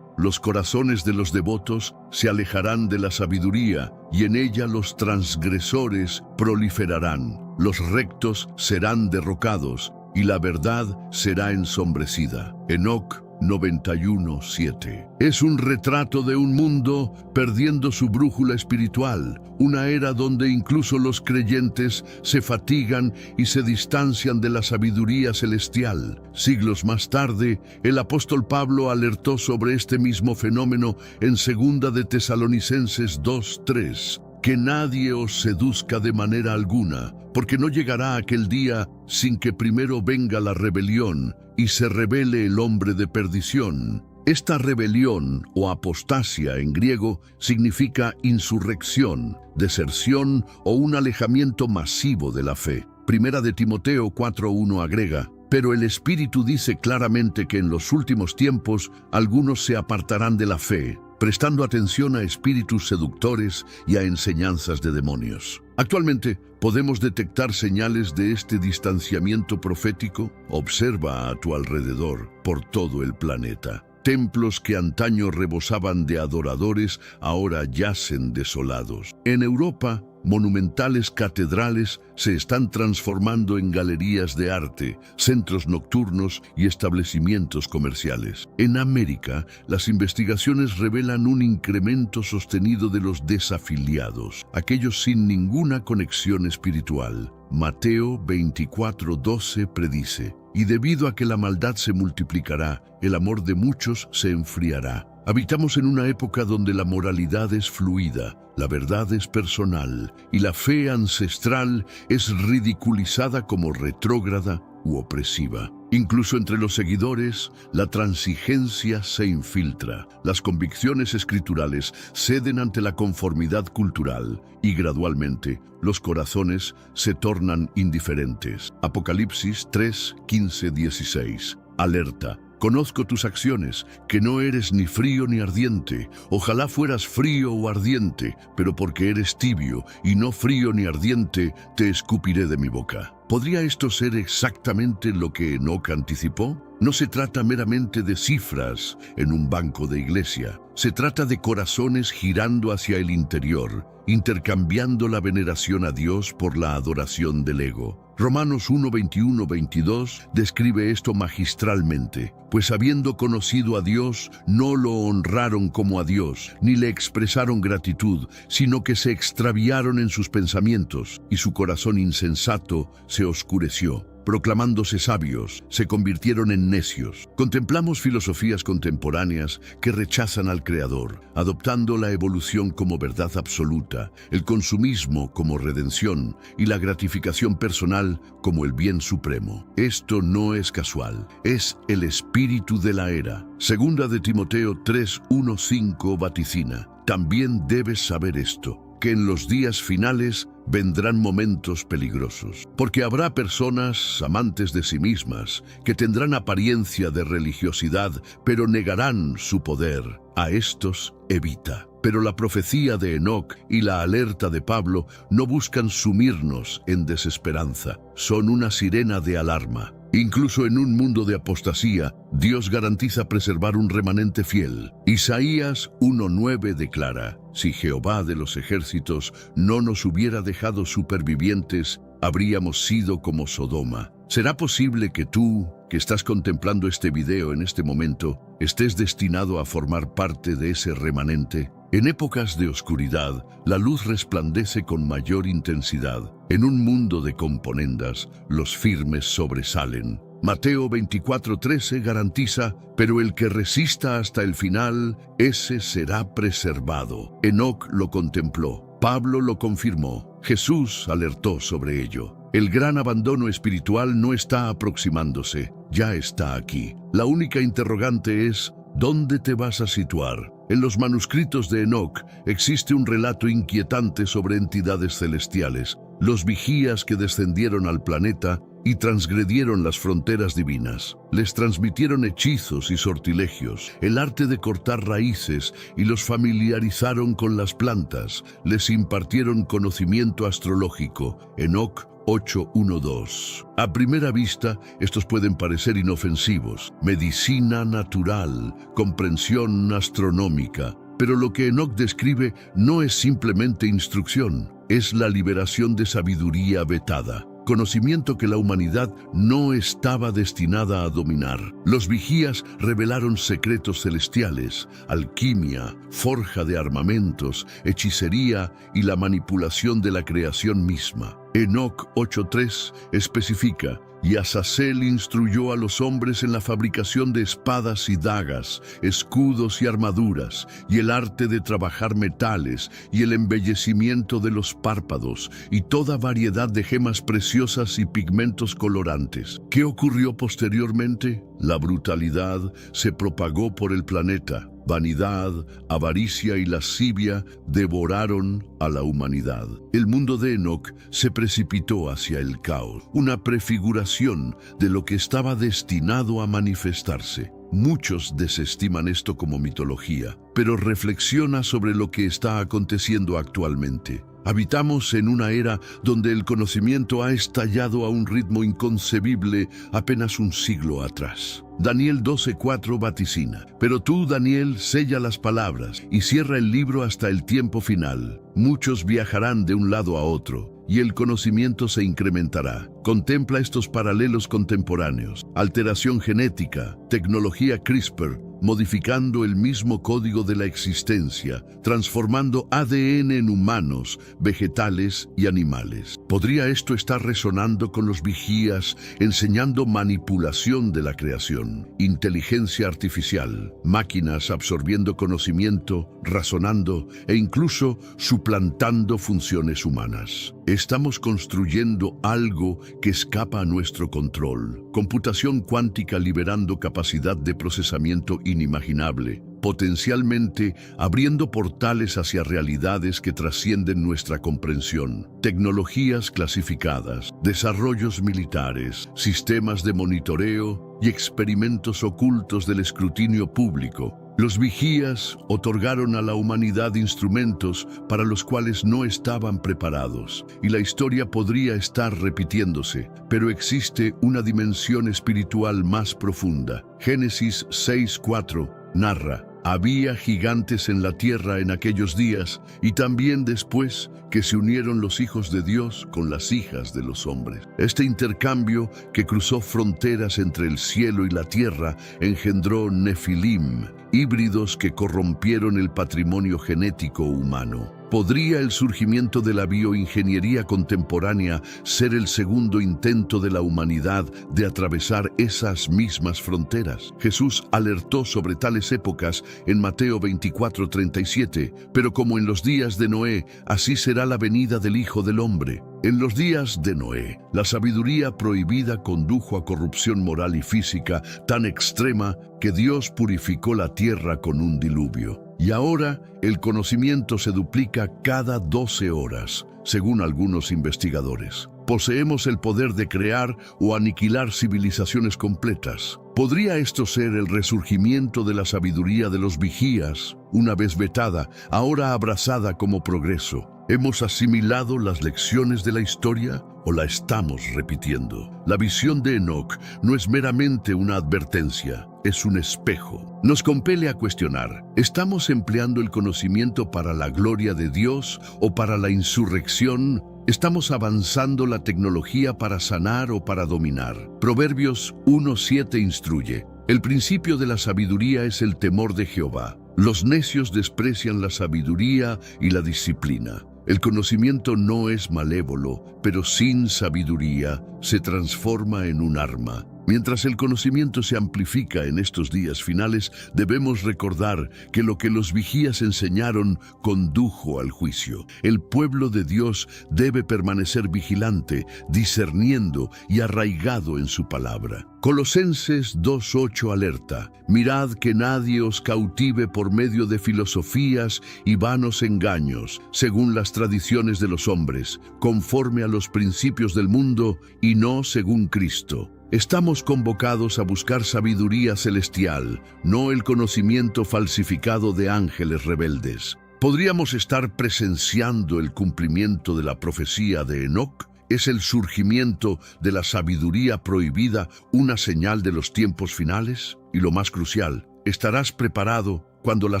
Los corazones de los devotos se alejarán de la sabiduría y en ella los transgresores proliferarán. Los rectos serán derrocados y la verdad será ensombrecida. Enoc 91:7. Es un retrato de un mundo perdiendo su brújula espiritual, una era donde incluso los creyentes se fatigan y se distancian de la sabiduría celestial. Siglos más tarde, el apóstol Pablo alertó sobre este mismo fenómeno en 2 de Tesalonicenses 2:3. Que nadie os seduzca de manera alguna, porque no llegará aquel día sin que primero venga la rebelión y se revele el hombre de perdición. Esta rebelión o apostasia en griego significa insurrección, deserción o un alejamiento masivo de la fe. Primera de Timoteo 4:1 agrega: pero el Espíritu dice claramente que en los últimos tiempos algunos se apartarán de la fe, prestando atención a espíritus seductores y a enseñanzas de demonios. Actualmente, ¿podemos detectar señales de este distanciamiento profético? Observa a tu alrededor, por todo el planeta. Templos que antaño rebosaban de adoradores ahora yacen desolados. En Europa, monumentales catedrales se están transformando en galerías de arte, centros nocturnos y establecimientos comerciales. En América, las investigaciones revelan un incremento sostenido de los desafiliados, aquellos sin ninguna conexión espiritual. Mateo 24:12 predice: y debido a que la maldad se multiplicará, el amor de muchos se enfriará. Habitamos en una época donde la moralidad es fluida, la verdad es personal y la fe ancestral es ridiculizada como retrógrada u opresiva. Incluso entre los seguidores, la transigencia se infiltra. Las convicciones escriturales ceden ante la conformidad cultural y gradualmente los corazones se tornan indiferentes. Apocalipsis 3:15-16. Alerta. Conozco tus acciones, que no eres ni frío ni ardiente. Ojalá fueras frío o ardiente, pero porque eres tibio y no frío ni ardiente, te escupiré de mi boca. ¿Podría esto ser exactamente lo que Enoc anticipó? No se trata meramente de cifras en un banco de iglesia. Se trata de corazones girando hacia el interior, intercambiando la veneración a Dios por la adoración del ego. Romanos 1:21-22 describe esto magistralmente. Pues habiendo conocido a Dios, no lo honraron como a Dios, ni le expresaron gratitud, sino que se extraviaron en sus pensamientos, y su corazón insensato se oscureció. Proclamándose sabios, se convirtieron en necios. Contemplamos filosofías contemporáneas que rechazan al Creador, adoptando la evolución como verdad absoluta, el consumismo como redención y la gratificación personal como el bien supremo. Esto no es casual, es el espíritu de la era. Segunda de Timoteo 3:1-5 vaticina: también debes saber esto, que en los días finales vendrán momentos peligrosos, porque habrá personas amantes de sí mismas que tendrán apariencia de religiosidad, pero negarán su poder. A estos evita. Pero la profecía de Enoc y la alerta de Pablo no buscan sumirnos en desesperanza, son una sirena de alarma. Incluso en un mundo de apostasía, Dios garantiza preservar un remanente fiel. Isaías 1:9 declara: si Jehová de los ejércitos no nos hubiera dejado supervivientes, habríamos sido como Sodoma. ¿Será posible que tú, que estás contemplando este video en este momento, estés destinado a formar parte de ese remanente? En épocas de oscuridad, la luz resplandece con mayor intensidad. En un mundo de componendas, los firmes sobresalen. Mateo 24:13 garantiza: pero el que resista hasta el final, ese será preservado. Enoc lo contempló, Pablo lo confirmó, Jesús alertó sobre ello. El gran abandono espiritual no está aproximándose, ya está aquí. La única interrogante es: ¿dónde te vas a situar? En los manuscritos de Enoc existe un relato inquietante sobre entidades celestiales, los vigías que descendieron al planeta y transgredieron las fronteras divinas. Les transmitieron hechizos y sortilegios, el arte de cortar raíces, y los familiarizaron con las plantas. Les impartieron conocimiento astrológico. Enoc 8:1-2. A primera vista, estos pueden parecer inofensivos: medicina natural, comprensión astronómica. Pero lo que Enoc describe no es simplemente instrucción, es la liberación de sabiduría vetada, conocimiento que la humanidad no estaba destinada a dominar. Los vigías revelaron secretos celestiales: alquimia, forja de armamentos, hechicería y la manipulación de la creación misma. Enoc 8:3 especifica: y Azazel instruyó a los hombres en la fabricación de espadas y dagas, escudos y armaduras, y el arte de trabajar metales, y el embellecimiento de los párpados, y toda variedad de gemas preciosas y pigmentos colorantes. ¿Qué ocurrió posteriormente? La brutalidad se propagó por el planeta. Vanidad, avaricia y lascivia devoraron a la humanidad. El mundo de Enoc se precipitó hacia el caos, una prefiguración de lo que estaba destinado a manifestarse. Muchos desestiman esto como mitología, pero reflexiona sobre lo que está aconteciendo actualmente. Habitamos en una era donde el conocimiento ha estallado a un ritmo inconcebible apenas un siglo atrás. Daniel 12:4 vaticina: pero tú, Daniel, sella las palabras y cierra el libro hasta el tiempo final. Muchos viajarán de un lado a otro, y el conocimiento se incrementará. Contempla estos paralelos contemporáneos: alteración genética, tecnología CRISPR, modificando el mismo código de la existencia, transformando ADN en humanos, vegetales y animales. ¿Podría esto estar resonando con los vigías, enseñando manipulación de la creación, inteligencia artificial, máquinas absorbiendo conocimiento, razonando e incluso suplantando funciones humanas? Estamos construyendo algo que escapa a nuestro control. Computación cuántica liberando capacidad de procesamiento inimaginable, potencialmente abriendo portales hacia realidades que trascienden nuestra comprensión. Tecnologías clasificadas, desarrollos militares, sistemas de monitoreo y experimentos ocultos del escrutinio público. Los vigías otorgaron a la humanidad instrumentos para los cuales no estaban preparados, y la historia podría estar repitiéndose, pero existe una dimensión espiritual más profunda. Génesis 6:4 narra: había gigantes en la tierra en aquellos días, y también después, que se unieron los hijos de Dios con las hijas de los hombres. Este intercambio, que cruzó fronteras entre el cielo y la tierra, engendró Nefilim, híbridos que corrompieron el patrimonio genético humano. ¿Podría el surgimiento de la bioingeniería contemporánea ser el segundo intento de la humanidad de atravesar esas mismas fronteras? Jesús alertó sobre tales épocas en Mateo 24:37, pero como en los días de Noé, así será la venida del Hijo del Hombre. En los días de Noé, la sabiduría prohibida condujo a corrupción moral y física tan extrema que Dios purificó la tierra con un diluvio. Y ahora el conocimiento se duplica cada 12 horas, según algunos investigadores. Poseemos el poder de crear o aniquilar civilizaciones completas. ¿Podría esto ser el resurgimiento de la sabiduría de los vigías, una vez vetada, ahora abrazada como progreso? ¿Hemos asimilado las lecciones de la historia o la estamos repitiendo? La visión de Enoc no es meramente una advertencia, es un espejo. Nos compele a cuestionar, ¿estamos empleando el conocimiento para la gloria de Dios o para la insurrección? ¿Estamos avanzando la tecnología para sanar o para dominar? Proverbios 1:7 instruye, el principio de la sabiduría es el temor de Jehová. Los necios desprecian la sabiduría y la disciplina. El conocimiento no es malévolo, pero sin sabiduría se transforma en un arma. Mientras el conocimiento se amplifica en estos días finales, debemos recordar que lo que los vigías enseñaron condujo al juicio. El pueblo de Dios debe permanecer vigilante, discerniendo y arraigado en su palabra. Colosenses 2:8 alerta, mirad que nadie os cautive por medio de filosofías y vanos engaños, según las tradiciones de los hombres, conforme a los principios del mundo y no según Cristo. Estamos convocados a buscar sabiduría celestial, no el conocimiento falsificado de ángeles rebeldes. ¿Podríamos estar presenciando el cumplimiento de la profecía de Enoc? ¿Es el surgimiento de la sabiduría prohibida una señal de los tiempos finales? Y lo más crucial, ¿estarás preparado cuando la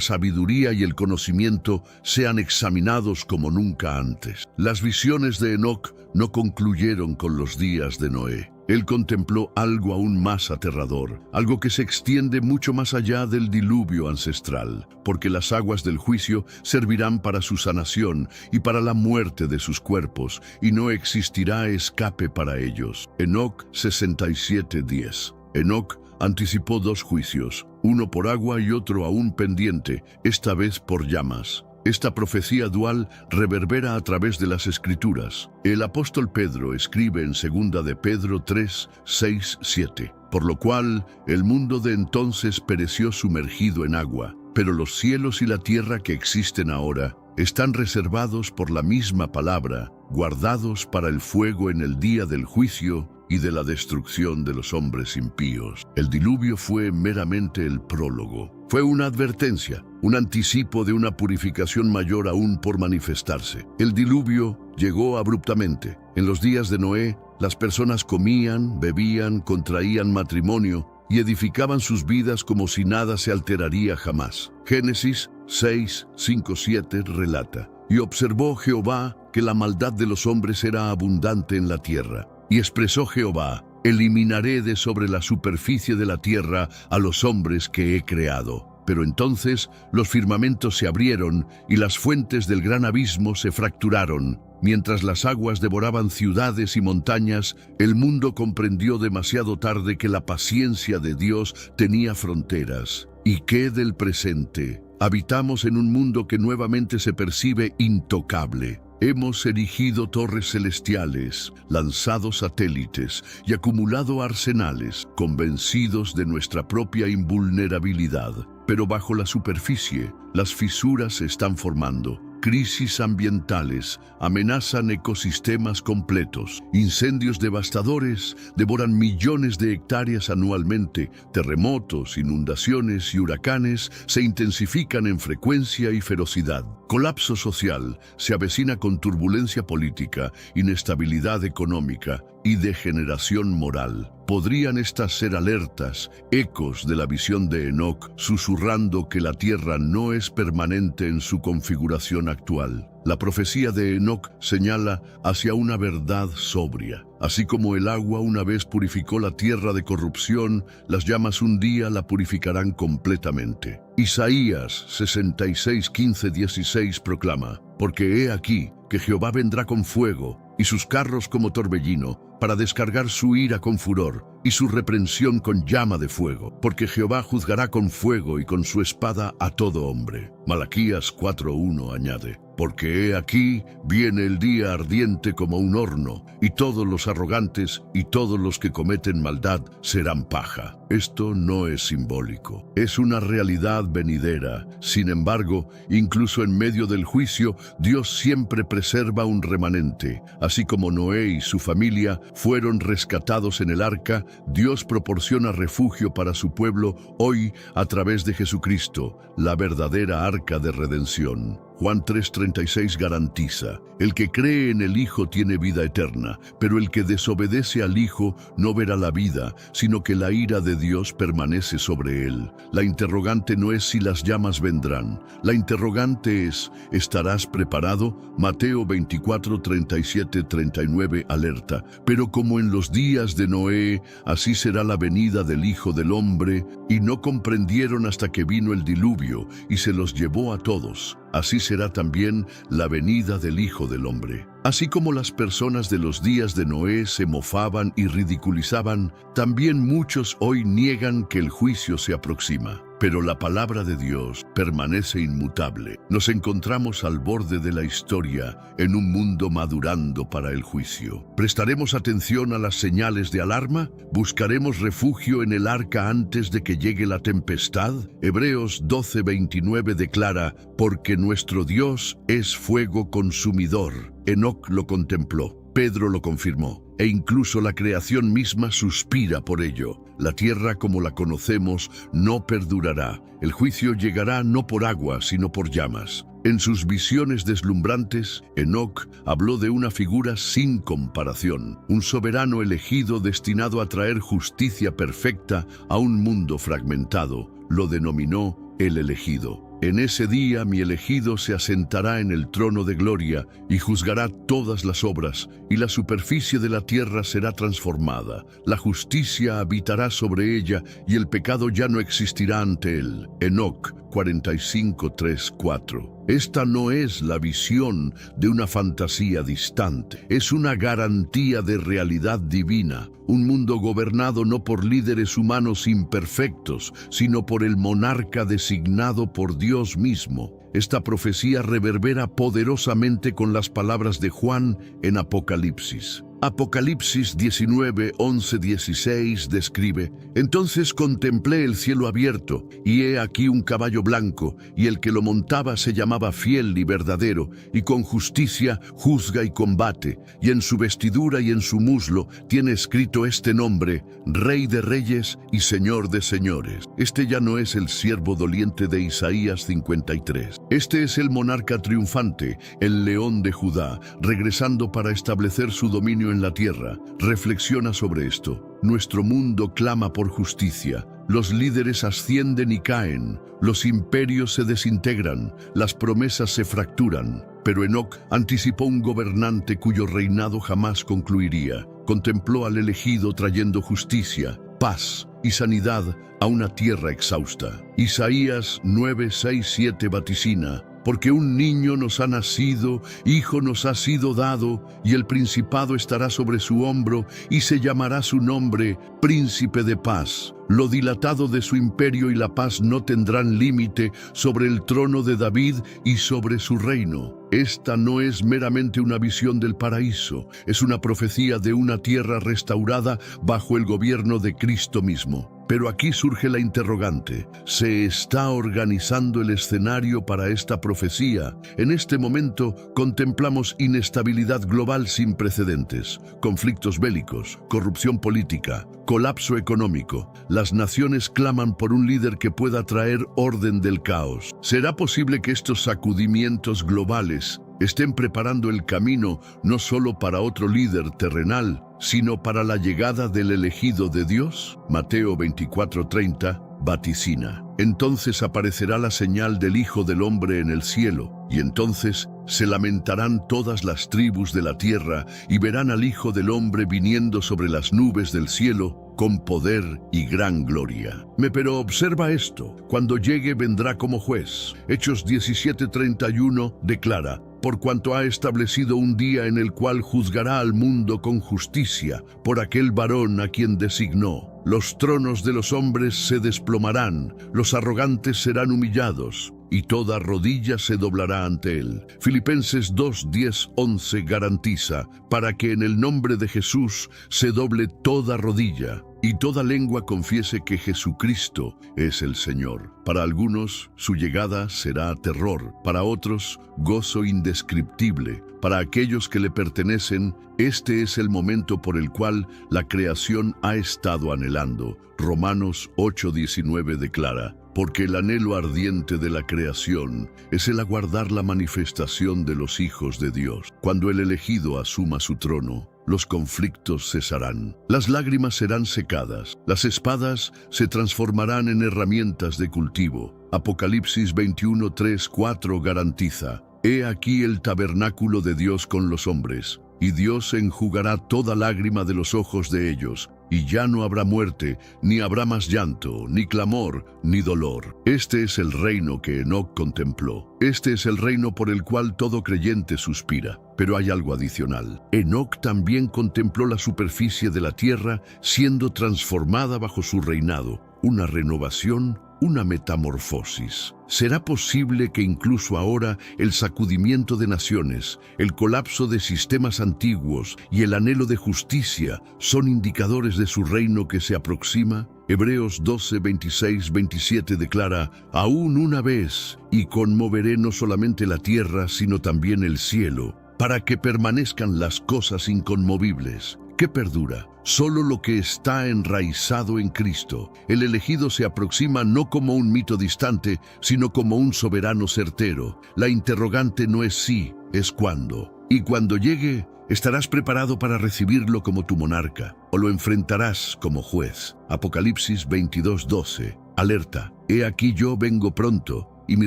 sabiduría y el conocimiento sean examinados como nunca antes? Las visiones de Enoc no concluyeron con los días de Noé. Él contempló algo aún más aterrador, algo que se extiende mucho más allá del diluvio ancestral, porque las aguas del juicio servirán para su sanación y para la muerte de sus cuerpos, y no existirá escape para ellos. Enoc 67:10. Enoc anticipó dos juicios, uno por agua y otro aún pendiente, esta vez por llamas. Esta profecía dual reverbera a través de las Escrituras. El apóstol Pedro escribe en 2 de Pedro 3:6-7, por lo cual el mundo de entonces pereció sumergido en agua, pero los cielos y la tierra que existen ahora están reservados por la misma palabra, guardados para el fuego en el día del juicio y de la destrucción de los hombres impíos. El diluvio fue meramente el prólogo. Fue una advertencia, un anticipo de una purificación mayor aún por manifestarse. El diluvio llegó abruptamente. En los días de Noé, las personas comían, bebían, contraían matrimonio y edificaban sus vidas como si nada se alteraría jamás. Génesis 6:5-7 relata, y observó Jehová que la maldad de los hombres era abundante en la tierra. Y expresó Jehová, eliminaré de sobre la superficie de la tierra a los hombres que he creado. Pero entonces los firmamentos se abrieron y las fuentes del gran abismo se fracturaron. Mientras las aguas devoraban ciudades y montañas, el mundo comprendió demasiado tarde que la paciencia de Dios tenía fronteras. ¿Y qué del presente? Habitamos en un mundo que nuevamente se percibe intocable. Hemos erigido torres celestiales, lanzado satélites y acumulado arsenales, convencidos de nuestra propia invulnerabilidad. Pero bajo la superficie, las fisuras se están formando. Crisis ambientales amenazan ecosistemas completos. Incendios devastadores devoran millones de hectáreas anualmente. Terremotos, inundaciones y huracanes se intensifican en frecuencia y ferocidad. Colapso social se avecina con turbulencia política, inestabilidad económica y degeneración moral. ¿Podrían estas ser alertas, ecos de la visión de Enoc, susurrando que la tierra no es permanente en su configuración actual? La profecía de Enoc señala hacia una verdad sobria. Así como el agua una vez purificó la tierra de corrupción, las llamas un día la purificarán completamente. Isaías 66:15-16 proclama, porque he aquí que Jehová vendrá con fuego, y sus carros como torbellino, para descargar su ira con furor, y su reprensión con llama de fuego, porque Jehová juzgará con fuego y con su espada a todo hombre. Malaquías 4:1 añade, porque he aquí viene el día ardiente como un horno, y todos los arrogantes y todos los que cometen maldad serán paja. Esto no es simbólico, es una realidad venidera. Sin embargo, incluso en medio del juicio, Dios siempre preserva un remanente. Así como Noé y su familia fueron rescatados en el arca, Dios proporciona refugio para su pueblo hoy a través de Jesucristo, la verdadera arca de redención. Juan 3:36 garantiza: el que cree en el Hijo tiene vida eterna, pero el que desobedece al Hijo no verá la vida, sino que la ira de Dios permanece sobre él. La interrogante no es si las llamas vendrán. La interrogante es: ¿estarás preparado? Mateo 24:37-39 alerta: pero como en los días de Noé, así será la venida del Hijo del Hombre, y no comprendieron hasta que vino el diluvio y se los llevó a todos. Así será también la venida del Hijo del Hombre. Así como las personas de los días de Noé se mofaban y ridiculizaban, también muchos hoy niegan que el juicio se aproxima. Pero la palabra de Dios permanece inmutable. Nos encontramos al borde de la historia, en un mundo madurando para el juicio. ¿Prestaremos atención a las señales de alarma? ¿Buscaremos refugio en el arca antes de que llegue la tempestad? Hebreos 12:29 declara: porque nuestro Dios es fuego consumidor. Enoc lo contempló, Pedro lo confirmó, e incluso la creación misma suspira por ello. La tierra como la conocemos no perdurará. El juicio llegará no por agua, sino por llamas. En sus visiones deslumbrantes, Enoc habló de una figura sin comparación, un soberano elegido destinado a traer justicia perfecta a un mundo fragmentado. Lo denominó el elegido. En ese día mi elegido se asentará en el trono de gloria y juzgará todas las obras, y la superficie de la tierra será transformada. La justicia habitará sobre ella y el pecado ya no existirá ante él. Enoc 45:3-4. Esta no es la visión de una fantasía distante, es una garantía de realidad divina, un mundo gobernado no por líderes humanos imperfectos, sino por el monarca designado por Dios mismo. Esta profecía reverbera poderosamente con las palabras de Juan en Apocalipsis. Apocalipsis 19:11-16 describe: entonces contemplé el cielo abierto, y he aquí un caballo blanco, y el que lo montaba se llamaba Fiel y Verdadero, y con justicia juzga y combate, y en su vestidura y en su muslo tiene escrito este nombre: Rey de Reyes y Señor de Señores. Este ya no es el siervo doliente de Isaías 53. Este es el monarca triunfante, el león de Judá, regresando para establecer su dominio en la tierra. Reflexiona sobre esto. Nuestro mundo clama por justicia. Los líderes ascienden y caen. Los imperios se desintegran. Las promesas se fracturan. Pero Enoc anticipó un gobernante cuyo reinado jamás concluiría. Contempló al elegido trayendo justicia, paz y sanidad a una tierra exhausta. Isaías 9:6-7 vaticina: porque un niño nos ha nacido, hijo nos ha sido dado, y el principado estará sobre su hombro, y se llamará su nombre Príncipe de Paz. Lo dilatado de su imperio y la paz no tendrán límite sobre el trono de David y sobre su reino. Esta no es meramente una visión del paraíso, es una profecía de una tierra restaurada bajo el gobierno de Cristo mismo. Pero aquí surge la interrogante: ¿se está organizando el escenario para esta profecía? En este momento contemplamos inestabilidad global sin precedentes, conflictos bélicos, corrupción política, colapso económico. Las naciones claman por un líder que pueda traer orden del caos. ¿Será posible que estos sacudimientos globales estén preparando el camino no solo para otro líder terrenal, sino para la llegada del elegido de Dios? Mateo 24:30 vaticina: entonces aparecerá la señal del Hijo del Hombre en el cielo, y entonces se lamentarán todas las tribus de la tierra y verán al Hijo del Hombre viniendo sobre las nubes del cielo con poder y gran gloria. Pero observa esto: cuando llegue vendrá como juez. Hechos 17:31 declara: por cuanto ha establecido un día en el cual juzgará al mundo con justicia, por aquel varón a quien designó. Los tronos de los hombres se desplomarán, los arrogantes serán humillados, y toda rodilla se doblará ante él. Filipenses 2:10-11 garantiza: para que en el nombre de Jesús se doble toda rodilla, y toda lengua confiese que Jesucristo es el Señor. Para algunos, su llegada será terror, para otros, gozo indescriptible. Para aquellos que le pertenecen, este es el momento por el cual la creación ha estado anhelando. Romanos 8:19 declara: porque el anhelo ardiente de la creación es el aguardar la manifestación de los hijos de Dios. Cuando el elegido asuma su trono, los conflictos cesarán, las lágrimas serán secadas, las espadas se transformarán en herramientas de cultivo. Apocalipsis 21, 3, 4 garantiza: He aquí el tabernáculo de Dios con los hombres, y Dios enjugará toda lágrima de los ojos de ellos, y ya no habrá muerte, ni habrá más llanto, ni clamor, ni dolor. Este es el reino que Enoc contempló. Este es el reino por el cual todo creyente suspira. Pero hay algo adicional. Enoc también contempló la superficie de la tierra siendo transformada bajo su reinado, una renovación, una metamorfosis. ¿Será posible que incluso ahora el sacudimiento de naciones, el colapso de sistemas antiguos y el anhelo de justicia son indicadores de su reino que se aproxima? Hebreos 12, 26, 27 declara: Aún una vez, y conmoveré no solamente la tierra, sino también el cielo, para que permanezcan las cosas inconmovibles. ¿Qué perdura? Solo lo que está enraizado en Cristo. El elegido se aproxima no como un mito distante, sino como un soberano certero. La interrogante no es si, es cuándo. Y cuando llegue, estarás preparado para recibirlo como tu monarca, o lo enfrentarás como juez. Apocalipsis 22, 12. Alerta: He aquí yo vengo pronto, y mi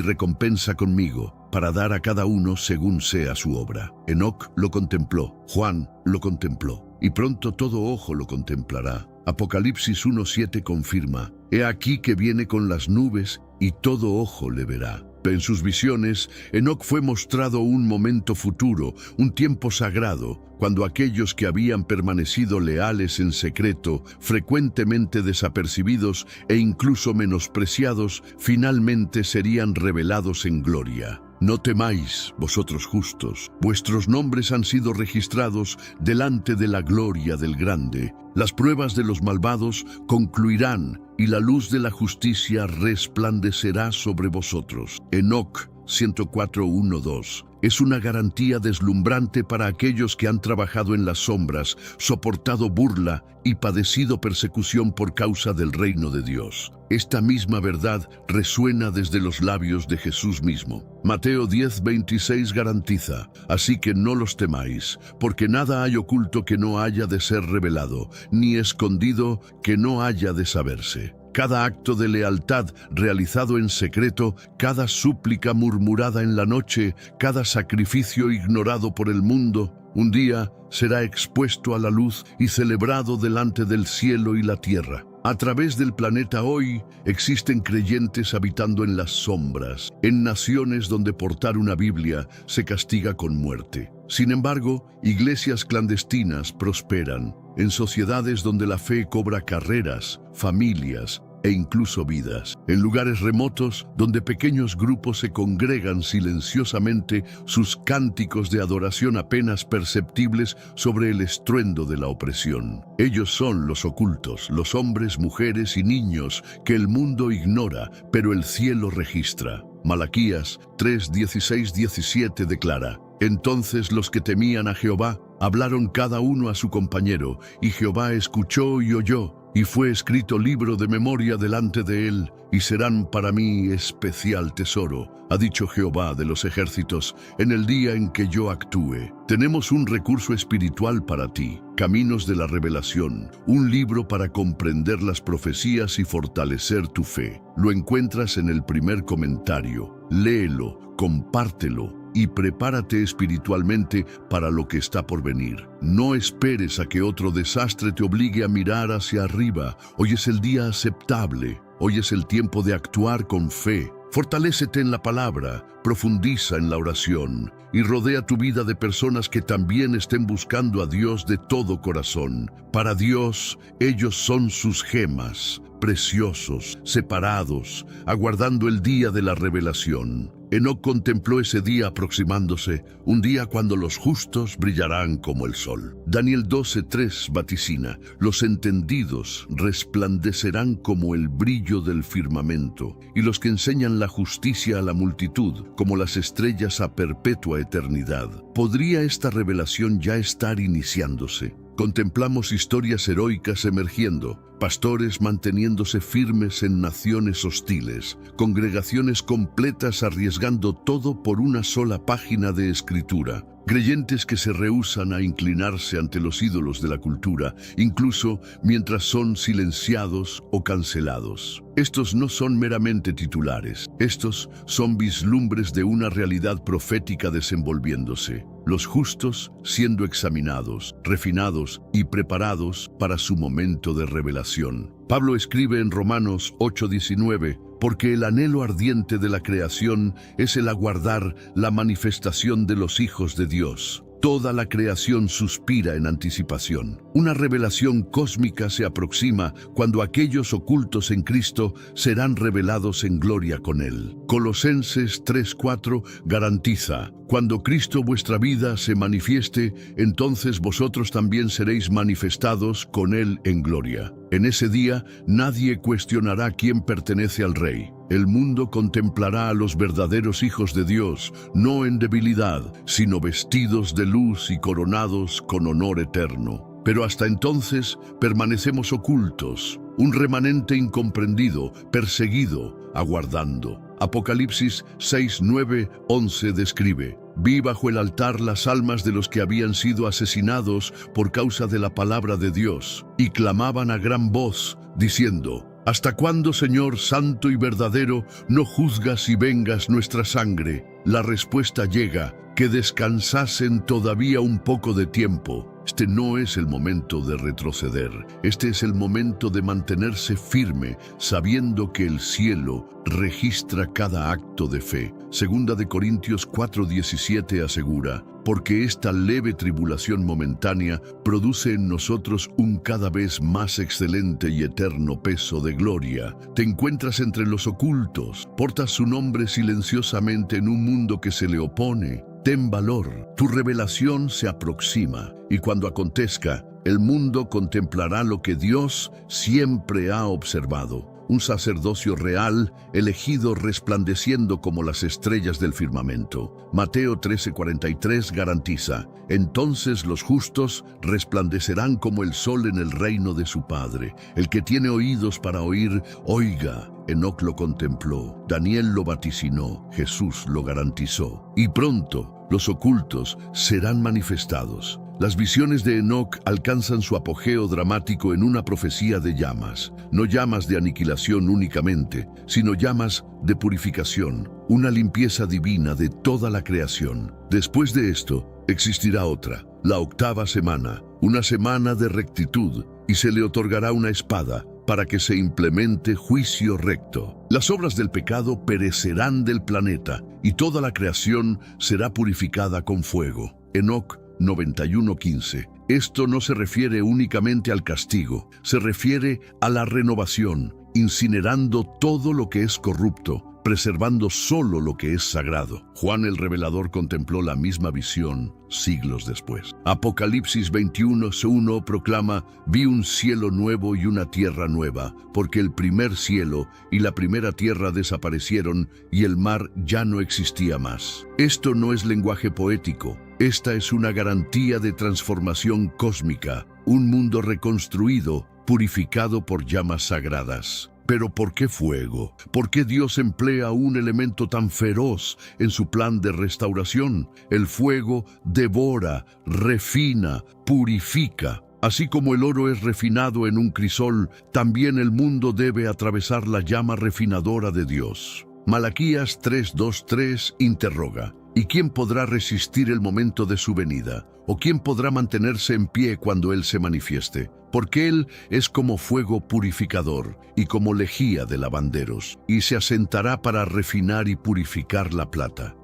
recompensa conmigo, para dar a cada uno según sea su obra. Enoc lo contempló, Juan lo contempló, y pronto todo ojo lo contemplará. Apocalipsis 1:7 confirma: He aquí que viene con las nubes, y todo ojo le verá. En sus visiones, Enoc fue mostrado un momento futuro, un tiempo sagrado, cuando aquellos que habían permanecido leales en secreto, frecuentemente desapercibidos e incluso menospreciados, finalmente serían revelados en gloria. No temáis, vosotros justos, vuestros nombres han sido registrados delante de la gloria del Grande. Las pruebas de los malvados concluirán, y la luz de la justicia resplandecerá sobre vosotros. Enoc 104:1-2 es una garantía deslumbrante para aquellos que han trabajado en las sombras, soportado burla y padecido persecución por causa del reino de Dios. Esta misma verdad resuena desde los labios de Jesús mismo. Mateo 10:26 garantiza: Así que no los temáis, porque nada hay oculto que no haya de ser revelado, ni escondido que no haya de saberse. Cada acto de lealtad realizado en secreto, cada súplica murmurada en la noche, cada sacrificio ignorado por el mundo, un día será expuesto a la luz y celebrado delante del cielo y la tierra. A través del planeta hoy existen creyentes habitando en las sombras, en naciones donde portar una Biblia se castiga con muerte. Sin embargo, iglesias clandestinas prosperan, en sociedades donde la fe cobra carreras, familias e incluso vidas. En lugares remotos donde pequeños grupos se congregan silenciosamente, sus cánticos de adoración apenas perceptibles sobre el estruendo de la opresión. Ellos son los ocultos, los hombres, mujeres y niños que el mundo ignora, pero el cielo registra. Malaquías 3:16-17 declara: Entonces los que temían a Jehová hablaron cada uno a su compañero, y Jehová escuchó y oyó, y fue escrito libro de memoria delante de él, y serán para mí especial tesoro, ha dicho Jehová de los ejércitos, en el día en que yo actúe. Tenemos un recurso espiritual para ti, Caminos de la Revelación, un libro para comprender las profecías y fortalecer tu fe. Lo encuentras en el primer comentario. Léelo, compártelo y prepárate espiritualmente para lo que está por venir. No esperes a que otro desastre te obligue a mirar hacia arriba. Hoy es el día aceptable. Hoy es el tiempo de actuar con fe. Fortalécete en la palabra, profundiza en la oración y rodea tu vida de personas que también estén buscando a Dios de todo corazón. Para Dios, ellos son sus gemas, preciosos, separados, aguardando el día de la revelación. Enoc contempló ese día aproximándose, un día cuando los justos brillarán como el sol. Daniel 12:3 vaticina: los entendidos resplandecerán como el brillo del firmamento, y los que enseñan la justicia a la multitud como las estrellas a perpetua eternidad. ¿Podría esta revelación ya estar iniciándose? Contemplamos historias heroicas emergiendo, pastores manteniéndose firmes en naciones hostiles, congregaciones completas arriesgando todo por una sola página de escritura, creyentes que se rehúsan a inclinarse ante los ídolos de la cultura, incluso mientras son silenciados o cancelados. Estos no son meramente titulares, estos son vislumbres de una realidad profética desenvolviéndose. Los justos siendo examinados, refinados y preparados para su momento de revelación. Pablo escribe en Romanos 8:19, porque el anhelo ardiente de la creación es el aguardar la manifestación de los hijos de Dios. Toda la creación suspira en anticipación. Una revelación cósmica se aproxima cuando aquellos ocultos en Cristo serán revelados en gloria con Él. Colosenses 3:4 garantiza: cuando Cristo vuestra vida se manifieste, entonces vosotros también seréis manifestados con Él en gloria. En ese día nadie cuestionará quién pertenece al Rey. El mundo contemplará a los verdaderos hijos de Dios, no en debilidad, sino vestidos de luz y coronados con honor eterno. Pero hasta entonces permanecemos ocultos, un remanente incomprendido, perseguido, aguardando. Apocalipsis 6, 9, 11 describe: vi bajo el altar las almas de los que habían sido asesinados por causa de la palabra de Dios, y clamaban a gran voz, diciendo: ¿hasta cuándo, Señor santo y verdadero, no juzgas y vengas nuestra sangre? La respuesta llega: que descansasen todavía un poco de tiempo. Este no es el momento de retroceder. Este es el momento de mantenerse firme, sabiendo que el cielo registra cada acto de fe. Segunda de Corintios 4:17 asegura: porque esta leve tribulación momentánea produce en nosotros un cada vez más excelente y eterno peso de gloria. Te encuentras entre los ocultos, portas su nombre silenciosamente en un mundo que se le opone. Ten valor, tu revelación se aproxima, y cuando acontezca, el mundo contemplará lo que Dios siempre ha observado: un sacerdocio real, elegido resplandeciendo como las estrellas del firmamento. Mateo 13:43 garantiza: entonces los justos resplandecerán como el sol en el reino de su Padre. El que tiene oídos para oír, oiga. Enoc lo contempló, Daniel lo vaticinó, Jesús lo garantizó. Y pronto los ocultos serán manifestados. Las visiones de Enoc alcanzan su apogeo dramático en una profecía de llamas, no llamas de aniquilación únicamente, sino llamas de purificación, una limpieza divina de toda la creación. Después de esto, existirá otra, la octava semana, una semana de rectitud, y se le otorgará una espada, para que se implemente juicio recto. Las obras del pecado perecerán del planeta, y toda la creación será purificada con fuego. Enoc 91:15. Esto no se refiere únicamente al castigo, se refiere a la renovación, incinerando todo lo que es corrupto, preservando solo lo que es sagrado. Juan el Revelador contempló la misma visión siglos después. Apocalipsis 21:1 proclama: vi un cielo nuevo y una tierra nueva, porque el primer cielo y la primera tierra desaparecieron y el mar ya no existía más. Esto no es lenguaje poético, esta es una garantía de transformación cósmica, un mundo reconstruido, purificado por llamas sagradas. Pero ¿por qué fuego? ¿Por qué Dios emplea un elemento tan feroz en su plan de restauración? El fuego devora, refina, purifica. Así como el oro es refinado en un crisol, también el mundo debe atravesar la llama refinadora de Dios. Malaquías 3:2-3 interroga: ¿y quién podrá resistir el momento de su venida? ¿O quién podrá mantenerse en pie cuando Él se manifieste? Porque Él es como fuego purificador y como lejía de lavanderos, y se asentará para refinar y purificar la plata.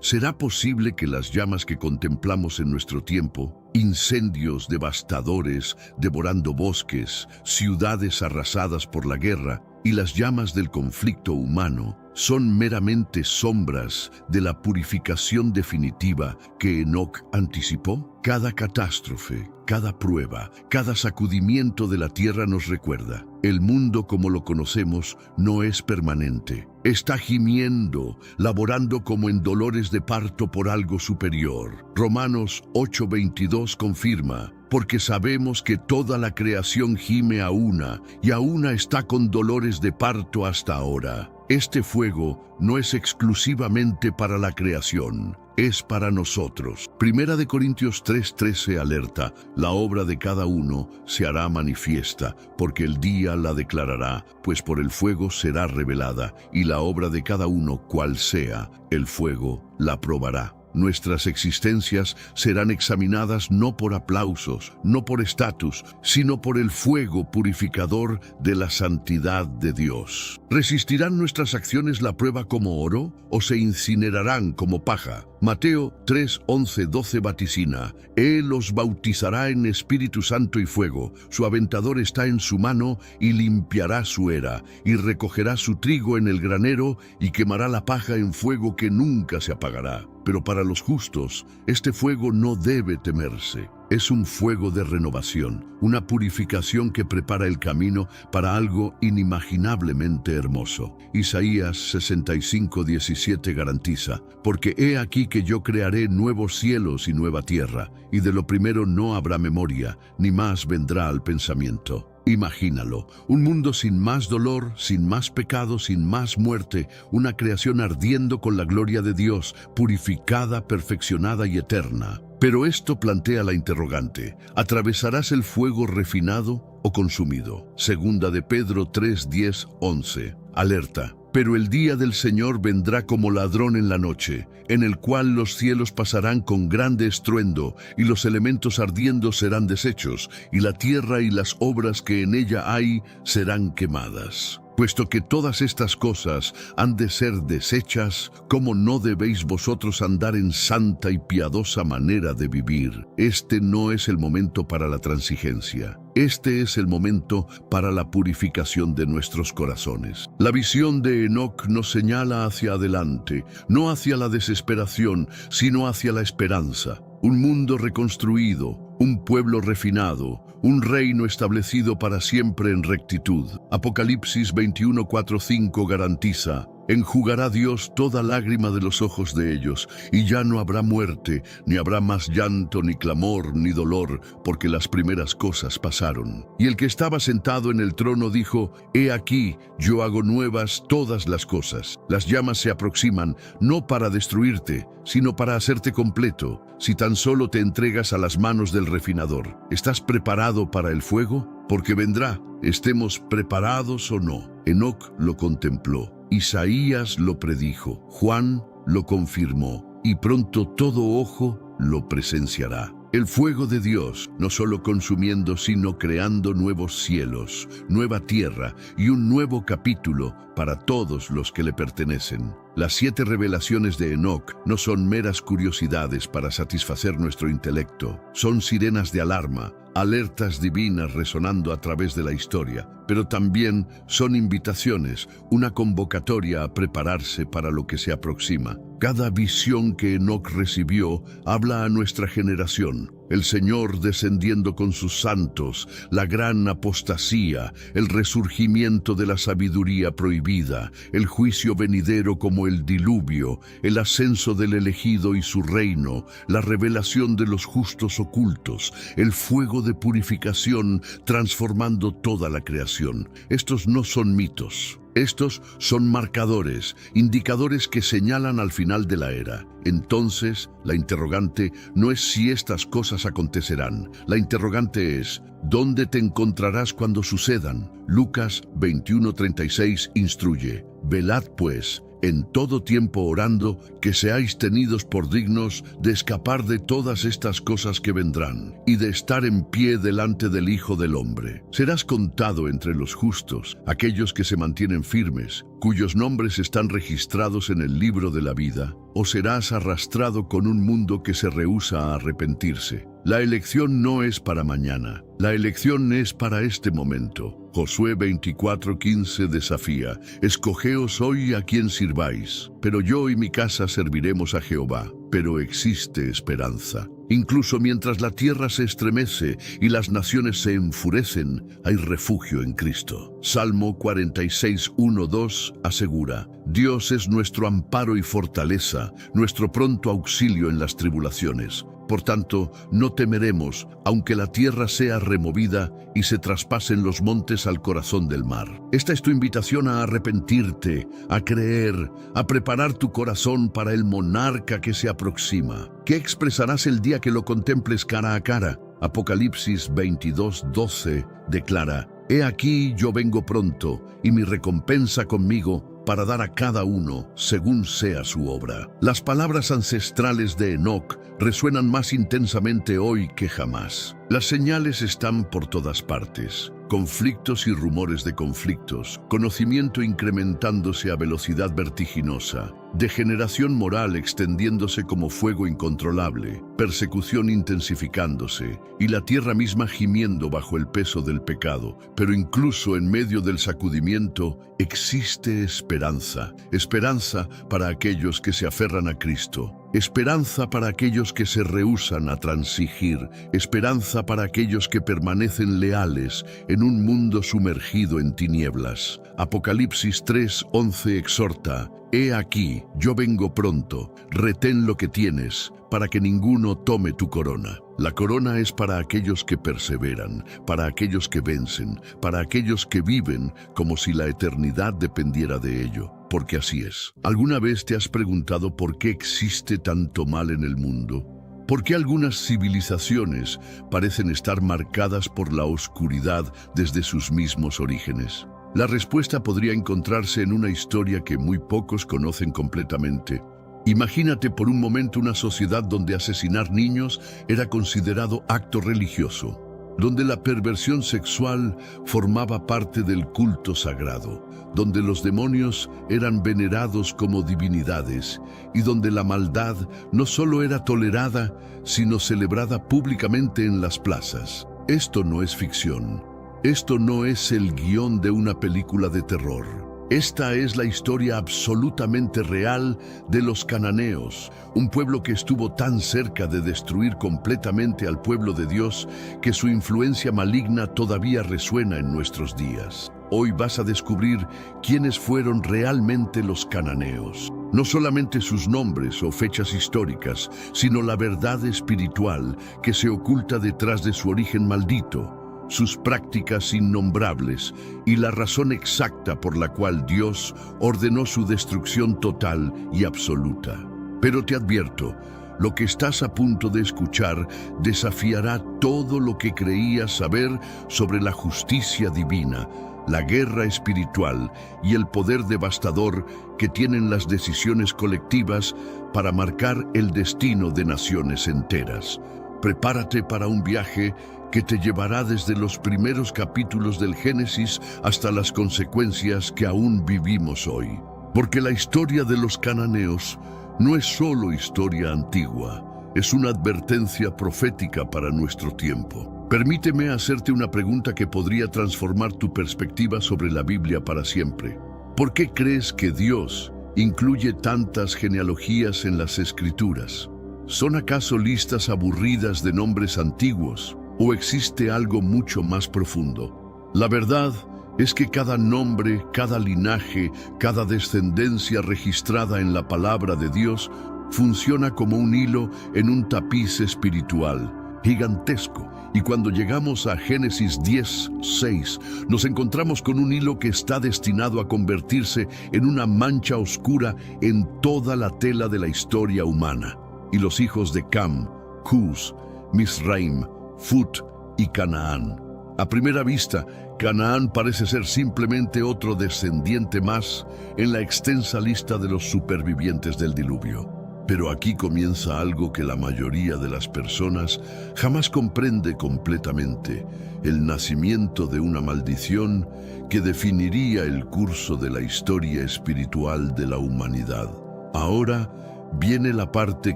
¿Será posible que las llamas que contemplamos en nuestro tiempo, incendios devastadores devorando bosques, ciudades arrasadas por la guerra y las llamas del conflicto humano, son meramente sombras de la purificación definitiva que Enoc anticipó? Cada catástrofe, cada prueba, cada sacudimiento de la tierra nos recuerda: el mundo como lo conocemos no es permanente. Está gimiendo, laborando como en dolores de parto por algo superior. Romanos 8:22 confirma: porque sabemos que toda la creación gime a una, y a una está con dolores de parto hasta ahora. Este fuego no es exclusivamente para la creación, es para nosotros. Primera de Corintios 3:13 alerta: la obra de cada uno se hará manifiesta, porque el día la declarará, pues por el fuego será revelada, y la obra de cada uno, cual sea, el fuego la probará. Nuestras existencias serán examinadas no por aplausos, no por estatus, sino por el fuego purificador de la santidad de Dios. ¿Resistirán nuestras acciones la prueba como oro o se incinerarán como paja? Mateo 3:11-12 vaticina: Él os bautizará en Espíritu Santo y fuego, su aventador está en su mano y limpiará su era, y recogerá su trigo en el granero y quemará la paja en fuego que nunca se apagará. Pero para los justos, este fuego no debe temerse. Es un fuego de renovación, una purificación que prepara el camino para algo inimaginablemente hermoso. Isaías 65:17 garantiza: porque he aquí que yo crearé nuevos cielos y nueva tierra, y de lo primero no habrá memoria, ni más vendrá al pensamiento. Imagínalo, un mundo sin más dolor, sin más pecado, sin más muerte, una creación ardiendo con la gloria de Dios, purificada, perfeccionada y eterna. Pero esto plantea la interrogante: ¿atravesarás el fuego refinado o consumido? Segunda de Pedro 3:10-11 alerta: pero el día del Señor vendrá como ladrón en la noche, en el cual los cielos pasarán con grande estruendo, y los elementos ardiendo serán deshechos, y la tierra y las obras que en ella hay serán quemadas. Puesto que todas estas cosas han de ser deshechas, ¿cómo no debéis vosotros andar en santa y piadosa manera de vivir? Este no es el momento para la transigencia. Este es el momento para la purificación de nuestros corazones. La visión de Enoc nos señala hacia adelante, no hacia la desesperación, sino hacia la esperanza. Un mundo reconstruido, un pueblo refinado, un reino establecido para siempre en rectitud. Apocalipsis 21:4-5 garantiza: enjugará Dios toda lágrima de los ojos de ellos, y ya no habrá muerte, ni habrá más llanto, ni clamor, ni dolor, porque las primeras cosas pasaron. Y el que estaba sentado en el trono dijo: he aquí, yo hago nuevas todas las cosas. Las llamas se aproximan, no para destruirte, sino para hacerte completo, si tan solo te entregas a las manos del refinador. ¿Estás preparado para el fuego? Porque vendrá, estemos preparados o no. Enoc lo contempló. Isaías lo predijo, Juan lo confirmó, y pronto todo ojo lo presenciará. El fuego de Dios, no solo consumiendo, sino creando nuevos cielos, nueva tierra y un nuevo capítulo para todos los que le pertenecen. Las 7 revelaciones de Enoc no son meras curiosidades para satisfacer nuestro intelecto, son sirenas de alarma, alertas divinas resonando a través de la historia, pero también son invitaciones, una convocatoria a prepararse para lo que se aproxima. Cada visión que Enoc recibió habla a nuestra generación. El Señor descendiendo con sus santos, la gran apostasía, el resurgimiento de la sabiduría prohibida, el juicio venidero como el diluvio, el ascenso del elegido y su reino, la revelación de los justos ocultos, el fuego de purificación transformando toda la creación. Estos no son mitos. Estos son marcadores, indicadores que señalan al final de la era. Entonces, la interrogante no es si estas cosas acontecerán. La interrogante es: ¿dónde te encontrarás cuando sucedan? Lucas 21:36 instruye: velad pues, en todo tiempo orando, que seáis tenidos por dignos de escapar de todas estas cosas que vendrán, y de estar en pie delante del Hijo del Hombre. Serás contado entre los justos, aquellos que se mantienen firmes, cuyos nombres están registrados en el libro de la vida, o serás arrastrado con un mundo que se rehúsa a arrepentirse. La elección no es para mañana, la elección es para este momento. Josué 24:15 desafía: escogeos hoy a quien sirváis, pero yo y mi casa serviremos a Jehová. Pero existe esperanza. Incluso mientras la tierra se estremece y las naciones se enfurecen, hay refugio en Cristo. Salmo 46:1-2 asegura: Dios es nuestro amparo y fortaleza, nuestro pronto auxilio en las tribulaciones. Por tanto, no temeremos, aunque la tierra sea removida y se traspasen los montes al corazón del mar. Esta es tu invitación a arrepentirte, a creer, a preparar tu corazón para el monarca que se aproxima. ¿Qué expresarás el día que lo contemples cara a cara? Apocalipsis 22:12 declara: He aquí yo vengo pronto, y mi recompensa conmigo, para dar a cada uno según sea su obra. Las palabras ancestrales de Enoc resuenan más intensamente hoy que jamás. Las señales están por todas partes. Conflictos y rumores de conflictos, conocimiento incrementándose a velocidad vertiginosa, degeneración moral extendiéndose como fuego incontrolable, persecución intensificándose y la tierra misma gimiendo bajo el peso del pecado. Pero incluso en medio del sacudimiento existe esperanza. Esperanza para aquellos que se aferran a Cristo. Esperanza para aquellos que se rehúsan a transigir, esperanza para aquellos que permanecen leales en un mundo sumergido en tinieblas. Apocalipsis 3:11 exhorta: He aquí, yo vengo pronto, retén lo que tienes, para que ninguno tome tu corona. La corona es para aquellos que perseveran, para aquellos que vencen, para aquellos que viven como si la eternidad dependiera de ello. Porque así es. ¿Alguna vez te has preguntado por qué existe tanto mal en el mundo? ¿Por qué algunas civilizaciones parecen estar marcadas por la oscuridad desde sus mismos orígenes? La respuesta podría encontrarse en una historia que muy pocos conocen completamente. Imagínate por un momento una sociedad donde asesinar niños era considerado acto religioso, donde la perversión sexual formaba parte del culto sagrado, donde los demonios eran venerados como divinidades y donde la maldad no solo era tolerada, sino celebrada públicamente en las plazas. Esto no es ficción. Esto no es el guión de una película de terror. Esta es la historia absolutamente real de los cananeos, un pueblo que estuvo tan cerca de destruir completamente al pueblo de Dios que su influencia maligna todavía resuena en nuestros días. Hoy vas a descubrir quiénes fueron realmente los cananeos. No solamente sus nombres o fechas históricas, sino la verdad espiritual que se oculta detrás de su origen maldito, sus prácticas innombrables y la razón exacta por la cual Dios ordenó su destrucción total y absoluta. Pero te advierto, lo que estás a punto de escuchar desafiará todo lo que creías saber sobre la justicia divina, la guerra espiritual y el poder devastador que tienen las decisiones colectivas para marcar el destino de naciones enteras. Prepárate para un viaje que te llevará desde los primeros capítulos del Génesis hasta las consecuencias que aún vivimos hoy. Porque la historia de los cananeos no es solo historia antigua, es una advertencia profética para nuestro tiempo. Permíteme hacerte una pregunta que podría transformar tu perspectiva sobre la Biblia para siempre. ¿Por qué crees que Dios incluye tantas genealogías en las Escrituras? ¿Son acaso listas aburridas de nombres antiguos? ¿O existe algo mucho más profundo? La verdad es que cada nombre, cada linaje, cada descendencia registrada en la palabra de Dios funciona como un hilo en un tapiz espiritual gigantesco. Y cuando llegamos a Génesis 10:6, nos encontramos con un hilo que está destinado a convertirse en una mancha oscura en toda la tela de la historia humana. Y los hijos de Cam, Cus, Misraim, Fut y Canaán. A primera vista, Canaán parece ser simplemente otro descendiente más en la extensa lista de los supervivientes del diluvio. Pero aquí comienza algo que la mayoría de las personas jamás comprende completamente: el nacimiento de una maldición que definiría el curso de la historia espiritual de la humanidad. Ahora viene la parte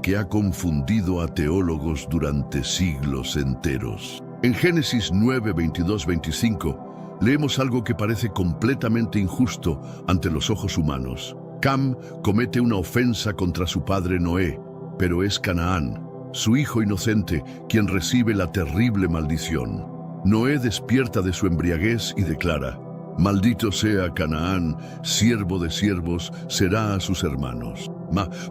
que ha confundido a teólogos durante siglos enteros. En Génesis 9:22-25 leemos algo que parece completamente injusto ante los ojos humanos. Cam comete una ofensa contra su padre Noé, pero es Canaán, su hijo inocente, quien recibe la terrible maldición. Noé despierta de su embriaguez y declara: «Maldito sea Canaán, siervo de siervos, será a sus hermanos».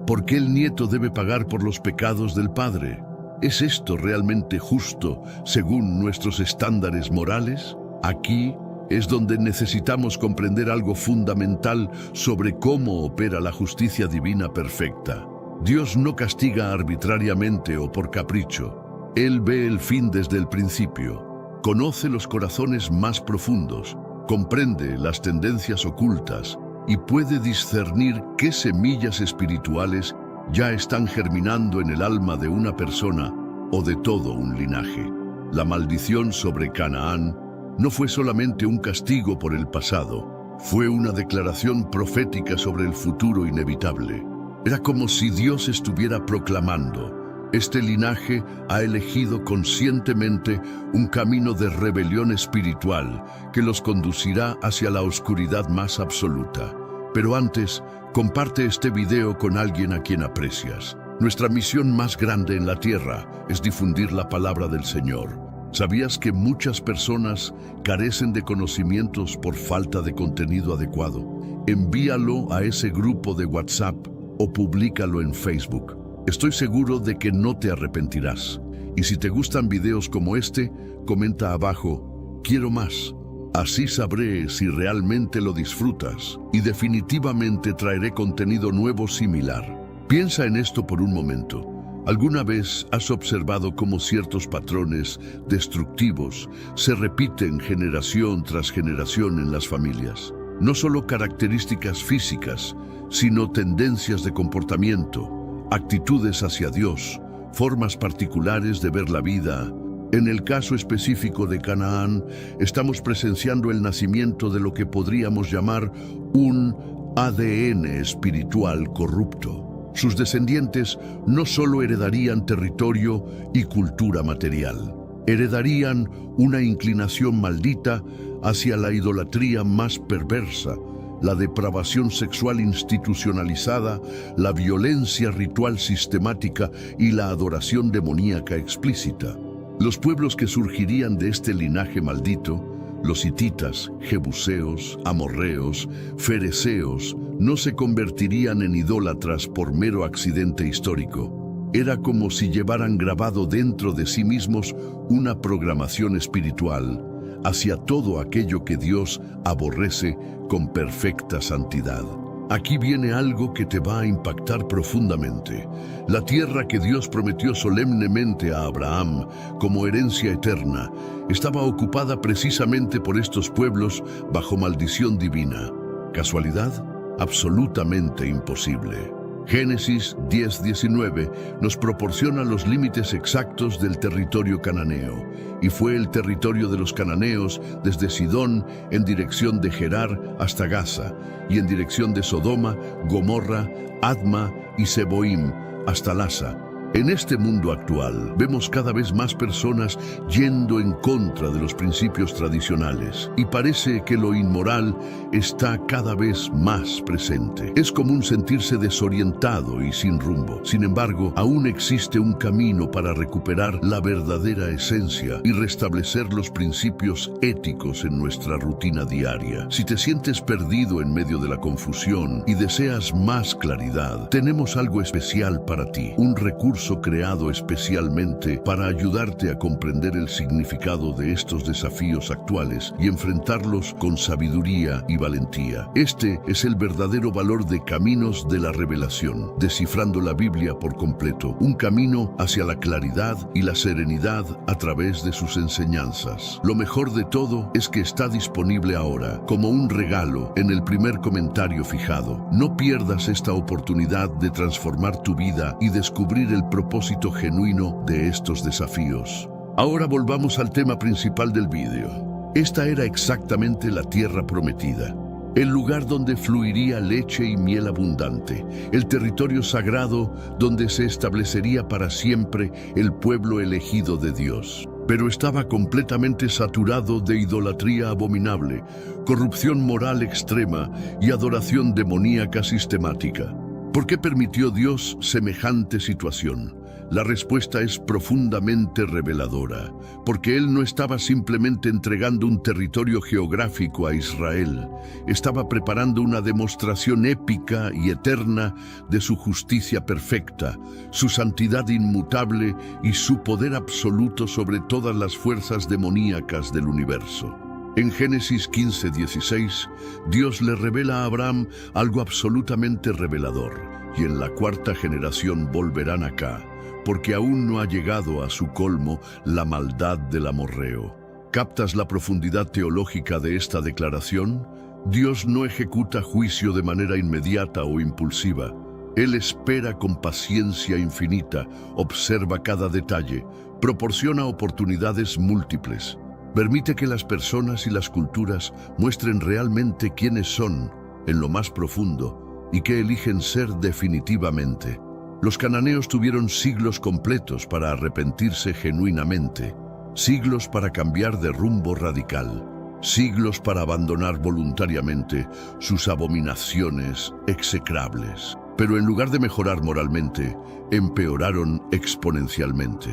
¿Por qué el nieto debe pagar por los pecados del padre? ¿Es esto realmente justo según nuestros estándares morales? Aquí es donde necesitamos comprender algo fundamental sobre cómo opera la justicia divina perfecta. Dios no castiga arbitrariamente o por capricho. Él ve el fin desde el principio, conoce los corazones más profundos, comprende las tendencias ocultas y puede discernir qué semillas espirituales ya están germinando en el alma de una persona o de todo un linaje. La maldición sobre Canaán no fue solamente un castigo por el pasado, fue una declaración profética sobre el futuro inevitable. Era como si Dios estuviera proclamando: este linaje ha elegido conscientemente un camino de rebelión espiritual que los conducirá hacia la oscuridad más absoluta. Pero antes, comparte este video con alguien a quien aprecias. Nuestra misión más grande en la tierra es difundir la palabra del Señor. ¿Sabías que muchas personas carecen de conocimientos por falta de contenido adecuado? Envíalo a ese grupo de WhatsApp o públicalo en Facebook. Estoy seguro de que no te arrepentirás. Y si te gustan videos como este, comenta abajo: quiero más. Así sabré si realmente lo disfrutas y definitivamente traeré contenido nuevo similar. Piensa en esto por un momento. ¿Alguna vez has observado cómo ciertos patrones destructivos se repiten generación tras generación en las familias? No solo características físicas, sino tendencias de comportamiento, actitudes hacia Dios, formas particulares de ver la vida. En el caso específico de Canaán, estamos presenciando el nacimiento de lo que podríamos llamar un ADN espiritual corrupto. Sus descendientes no solo heredarían territorio y cultura material, heredarían una inclinación maldita hacia la idolatría más perversa, la depravación sexual institucionalizada, la violencia ritual sistemática y la adoración demoníaca explícita. Los pueblos que surgirían de este linaje maldito, los hititas, jebuseos, amorreos, fereceos, no se convertirían en idólatras por mero accidente histórico. Era como si llevaran grabado dentro de sí mismos una programación espiritual hacia todo aquello que Dios aborrece con perfecta santidad. Aquí viene algo que te va a impactar profundamente. La tierra que Dios prometió solemnemente a Abraham como herencia eterna estaba ocupada precisamente por estos pueblos bajo maldición divina. ¿Casualidad? Absolutamente imposible. Génesis 10:19 nos proporciona los límites exactos del territorio cananeo, y fue el territorio de los cananeos desde Sidón en dirección de Gerar hasta Gaza, y en dirección de Sodoma, Gomorra, Adma y Seboim hasta Lasa. En este mundo actual vemos cada vez más personas yendo en contra de los principios tradicionales y parece que lo inmoral está cada vez más presente. Es común sentirse desorientado y sin rumbo. Sin embargo, aún existe un camino para recuperar la verdadera esencia y restablecer los principios éticos en nuestra rutina diaria. Si te sientes perdido en medio de la confusión y deseas más claridad, tenemos algo especial para ti, un recurso creado especialmente para ayudarte a comprender el significado de estos desafíos actuales y enfrentarlos con sabiduría y valentía. Este es el verdadero valor de Caminos de la Revelación, descifrando la Biblia por completo, un camino hacia la claridad y la serenidad a través de sus enseñanzas. Lo mejor de todo es que está disponible ahora, como un regalo, en el primer comentario fijado. No pierdas esta oportunidad de transformar tu vida y descubrir el propósito genuino de estos desafíos. Ahora volvamos al tema principal del vídeo. Esta era exactamente la tierra prometida, el lugar donde fluiría leche y miel abundante, el territorio sagrado donde se establecería para siempre el pueblo elegido de Dios. Pero estaba completamente saturado de idolatría abominable, corrupción moral extrema y adoración demoníaca sistemática. ¿Por qué permitió Dios semejante situación? La respuesta es profundamente reveladora, porque él no estaba simplemente entregando un territorio geográfico a Israel, estaba preparando una demostración épica y eterna de su justicia perfecta, su santidad inmutable y su poder absoluto sobre todas las fuerzas demoníacas del universo. En Génesis 15:16, Dios le revela a Abraham algo absolutamente revelador, y en la cuarta generación volverán acá, porque aún no ha llegado a su colmo la maldad del amorreo. ¿Captas la profundidad teológica de esta declaración? Dios no ejecuta juicio de manera inmediata o impulsiva. Él espera con paciencia infinita, observa cada detalle, proporciona oportunidades múltiples. Permite que las personas y las culturas muestren realmente quiénes son en lo más profundo y qué eligen ser definitivamente. Los cananeos tuvieron siglos completos para arrepentirse genuinamente, siglos para cambiar de rumbo radical, siglos para abandonar voluntariamente sus abominaciones execrables. Pero en lugar de mejorar moralmente, empeoraron exponencialmente.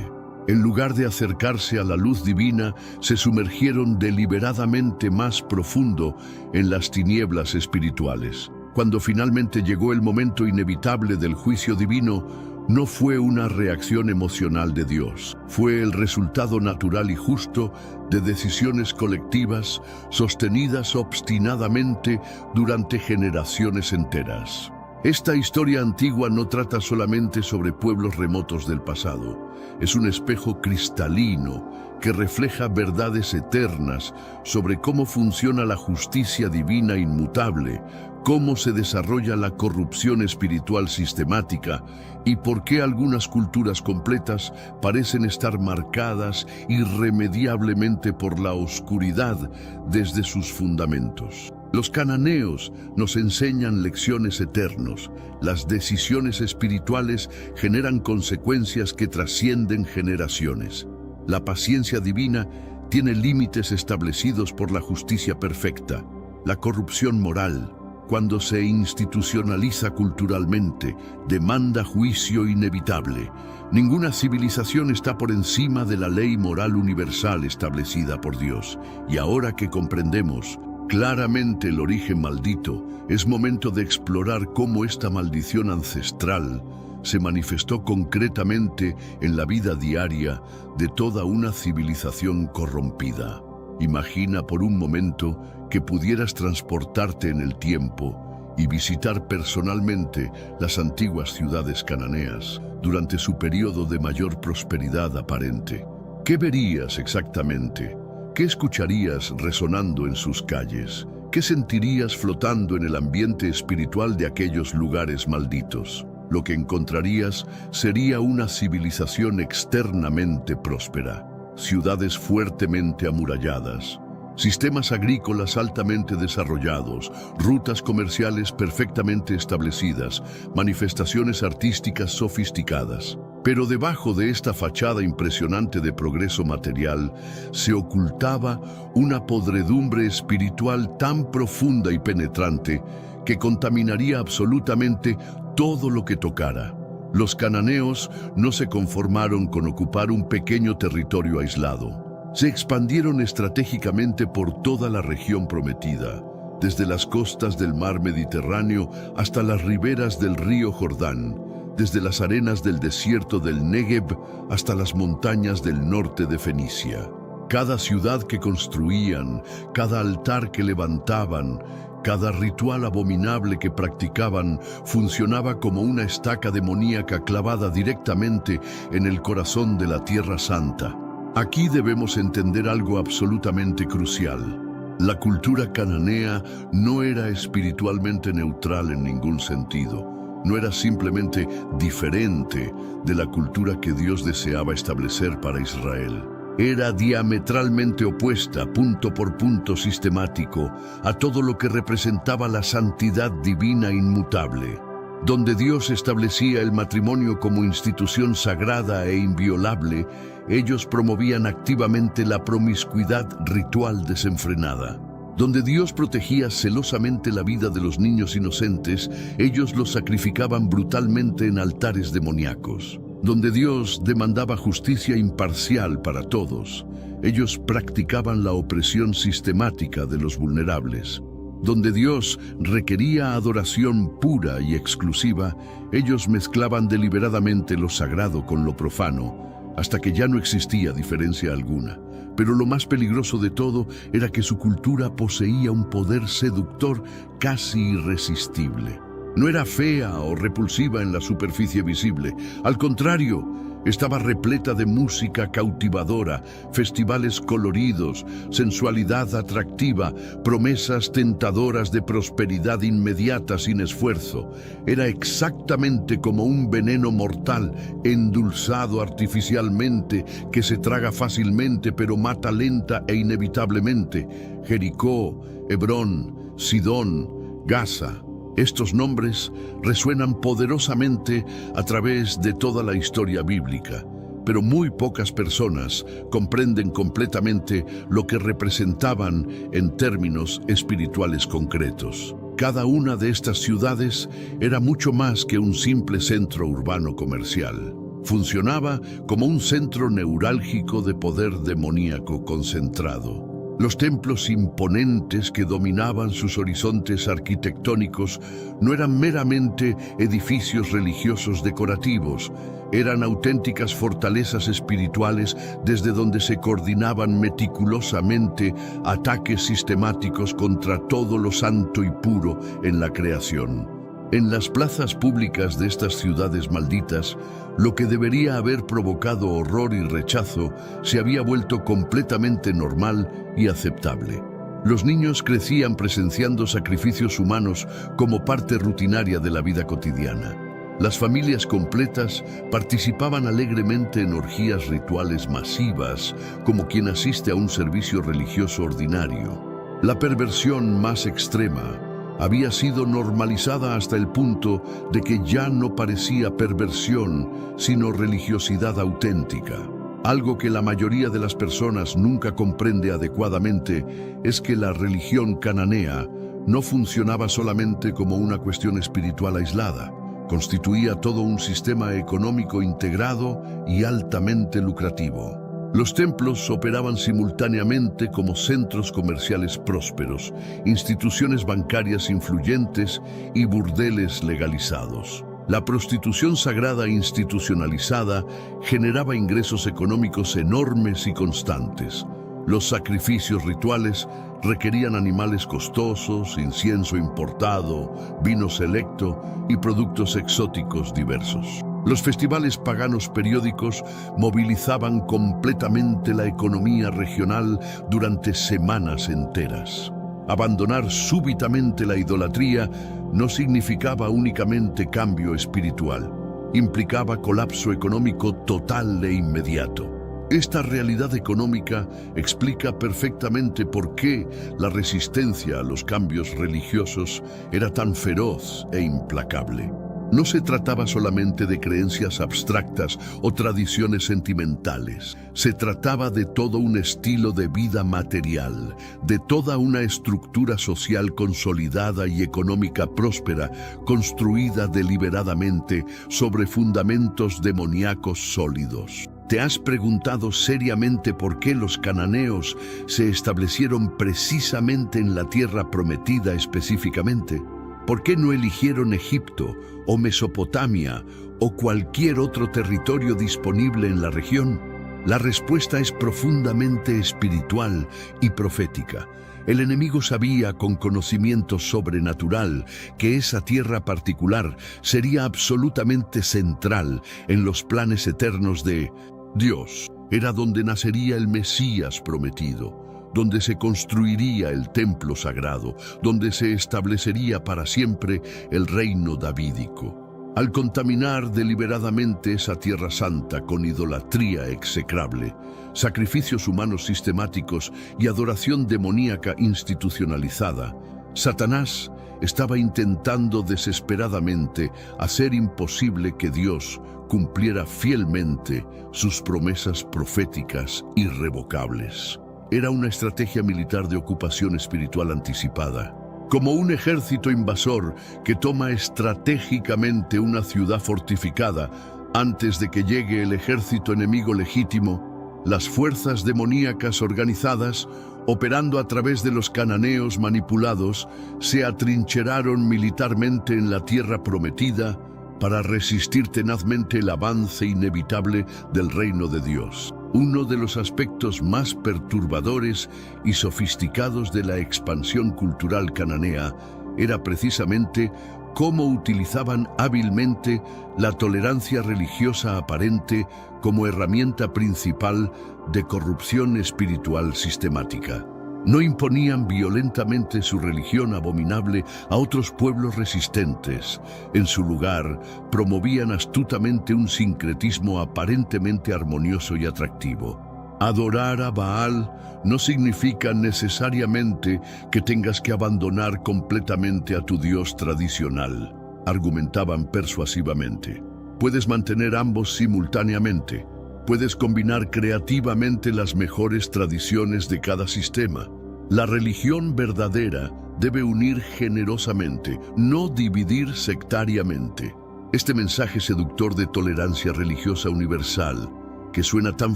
En lugar de acercarse a la luz divina, se sumergieron deliberadamente más profundo en las tinieblas espirituales. Cuando finalmente llegó el momento inevitable del juicio divino, no fue una reacción emocional de Dios, fue el resultado natural y justo de decisiones colectivas sostenidas obstinadamente durante generaciones enteras. Esta historia antigua no trata solamente sobre pueblos remotos del pasado. Es un espejo cristalino que refleja verdades eternas sobre cómo funciona la justicia divina inmutable, cómo se desarrolla la corrupción espiritual sistemática y por qué algunas culturas completas parecen estar marcadas irremediablemente por la oscuridad desde sus fundamentos. Los cananeos nos enseñan lecciones eternas. Las decisiones espirituales generan consecuencias que trascienden generaciones. La paciencia divina tiene límites establecidos por la justicia perfecta. La corrupción moral, cuando se institucionaliza culturalmente, demanda juicio inevitable. Ninguna civilización está por encima de la ley moral universal establecida por Dios. Y ahora que comprendemos claramente el origen maldito, es momento de explorar cómo esta maldición ancestral se manifestó concretamente en la vida diaria de toda una civilización corrompida. Imagina por un momento que pudieras transportarte en el tiempo y visitar personalmente las antiguas ciudades cananeas durante su periodo de mayor prosperidad aparente. ¿Qué verías exactamente? ¿Qué escucharías resonando en sus calles? ¿Qué sentirías flotando en el ambiente espiritual de aquellos lugares malditos? Lo que encontrarías sería una civilización externamente próspera, ciudades fuertemente amuralladas, sistemas agrícolas altamente desarrollados, rutas comerciales perfectamente establecidas, manifestaciones artísticas sofisticadas. Pero debajo de esta fachada impresionante de progreso material se ocultaba una podredumbre espiritual tan profunda y penetrante que contaminaría absolutamente todo lo que tocara. Los cananeos no se conformaron con ocupar un pequeño territorio aislado. Se expandieron estratégicamente por toda la región prometida, desde las costas del mar Mediterráneo hasta las riberas del río Jordán, desde las arenas del desierto del Negev hasta las montañas del norte de Fenicia. Cada ciudad que construían, cada altar que levantaban, cada ritual abominable que practicaban funcionaba como una estaca demoníaca clavada directamente en el corazón de la Tierra Santa. Aquí debemos entender algo absolutamente crucial. La cultura cananea no era espiritualmente neutral en ningún sentido. No era simplemente diferente de la cultura que Dios deseaba establecer para Israel. Era diametralmente opuesta, punto por punto sistemático, a todo lo que representaba la santidad divina inmutable. Donde Dios establecía el matrimonio como institución sagrada e inviolable, ellos promovían activamente la promiscuidad ritual desenfrenada. Donde Dios protegía celosamente la vida de los niños inocentes, ellos los sacrificaban brutalmente en altares demoníacos. Donde Dios demandaba justicia imparcial para todos, ellos practicaban la opresión sistemática de los vulnerables. Donde Dios requería adoración pura y exclusiva, ellos mezclaban deliberadamente lo sagrado con lo profano, hasta que ya no existía diferencia alguna. Pero lo más peligroso de todo era que su cultura poseía un poder seductor casi irresistible. No era fea o repulsiva en la superficie visible. Al contrario, estaba repleta de música cautivadora, festivales coloridos, sensualidad atractiva, promesas tentadoras de prosperidad inmediata sin esfuerzo. Era exactamente como un veneno mortal, endulzado artificialmente, que se traga fácilmente pero mata lenta e inevitablemente. Jericó, Hebrón, Sidón, Gaza. Estos nombres resuenan poderosamente a través de toda la historia bíblica, pero muy pocas personas comprenden completamente lo que representaban en términos espirituales concretos. Cada una de estas ciudades era mucho más que un simple centro urbano comercial. Funcionaba como un centro neurálgico de poder demoníaco concentrado. Los templos imponentes que dominaban sus horizontes arquitectónicos no eran meramente edificios religiosos decorativos, eran auténticas fortalezas espirituales desde donde se coordinaban meticulosamente ataques sistemáticos contra todo lo santo y puro en la creación. En las plazas públicas de estas ciudades malditas, lo que debería haber provocado horror y rechazo se había vuelto completamente normal y aceptable. Los niños crecían presenciando sacrificios humanos como parte rutinaria de la vida cotidiana. Las familias completas participaban alegremente en orgías rituales masivas, como quien asiste a un servicio religioso ordinario. La perversión más extrema había sido normalizada hasta el punto de que ya no parecía perversión, sino religiosidad auténtica. Algo que la mayoría de las personas nunca comprende adecuadamente es que la religión cananea no funcionaba solamente como una cuestión espiritual aislada. Constituía todo un sistema económico integrado y altamente lucrativo. Los templos operaban simultáneamente como centros comerciales prósperos, instituciones bancarias influyentes y burdeles legalizados. La prostitución sagrada institucionalizada generaba ingresos económicos enormes y constantes. Los sacrificios rituales requerían animales costosos, incienso importado, vino selecto y productos exóticos diversos. Los festivales paganos periódicos movilizaban completamente la economía regional durante semanas enteras. Abandonar súbitamente la idolatría no significaba únicamente cambio espiritual, implicaba colapso económico total e inmediato. Esta realidad económica explica perfectamente por qué la resistencia a los cambios religiosos era tan feroz e implacable. No se trataba solamente de creencias abstractas o tradiciones sentimentales. Se trataba de todo un estilo de vida material, de toda una estructura social consolidada y económica próspera, construida deliberadamente sobre fundamentos demoníacos sólidos. ¿Te has preguntado seriamente por qué los cananeos se establecieron precisamente en la tierra prometida específicamente? ¿Por qué no eligieron Egipto o Mesopotamia o cualquier otro territorio disponible en la región? La respuesta es profundamente espiritual y profética. El enemigo sabía con conocimiento sobrenatural que esa tierra particular sería absolutamente central en los planes eternos de Dios. Era donde nacería el Mesías prometido, donde se construiría el templo sagrado, donde se establecería para siempre el reino davídico. Al contaminar deliberadamente esa tierra santa con idolatría execrable, sacrificios humanos sistemáticos y adoración demoníaca institucionalizada, Satanás estaba intentando desesperadamente hacer imposible que Dios cumpliera fielmente sus promesas proféticas irrevocables. Era una estrategia militar de ocupación espiritual anticipada. Como un ejército invasor que toma estratégicamente una ciudad fortificada, Antes de que llegue el ejército enemigo legítimo, las fuerzas demoníacas organizadas, operando a través de los cananeos manipulados, se atrincheraron militarmente en la tierra prometida para resistir tenazmente el avance inevitable del reino de Dios. Uno de los aspectos más perturbadores y sofisticados de la expansión cultural cananea era precisamente cómo utilizaban hábilmente la tolerancia religiosa aparente como herramienta principal de corrupción espiritual sistemática. No imponían violentamente su religión abominable a otros pueblos resistentes. En su lugar, promovían astutamente un sincretismo aparentemente armonioso y atractivo. Adorar a Baal no significa necesariamente que tengas que abandonar completamente a tu Dios tradicional, argumentaban persuasivamente. Puedes mantener ambos simultáneamente. Puedes combinar creativamente las mejores tradiciones de cada sistema. La religión verdadera debe unir generosamente, no dividir sectariamente. Este mensaje seductor de tolerancia religiosa universal, que suena tan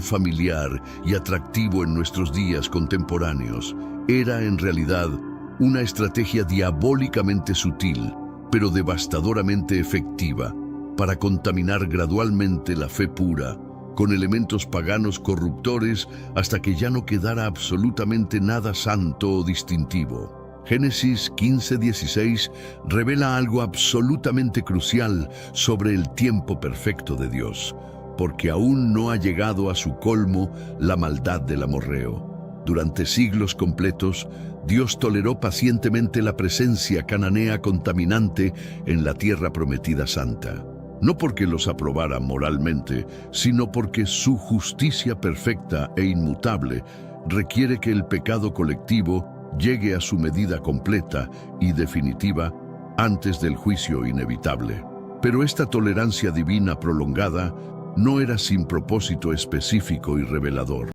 familiar y atractivo en nuestros días contemporáneos, era en realidad una estrategia diabólicamente sutil, pero devastadoramente efectiva, para contaminar gradualmente la fe pura con elementos paganos corruptores hasta que ya no quedara absolutamente nada santo o distintivo. Génesis 15:16 revela algo absolutamente crucial sobre el tiempo perfecto de Dios, porque aún no ha llegado a su colmo la maldad del amorreo. Durante siglos completos, Dios toleró pacientemente la presencia cananea contaminante en la tierra prometida santa. No porque los aprobara moralmente, sino porque su justicia perfecta e inmutable requiere que el pecado colectivo llegue a su medida completa y definitiva antes del juicio inevitable. Pero esta tolerancia divina prolongada no era sin propósito específico y revelador.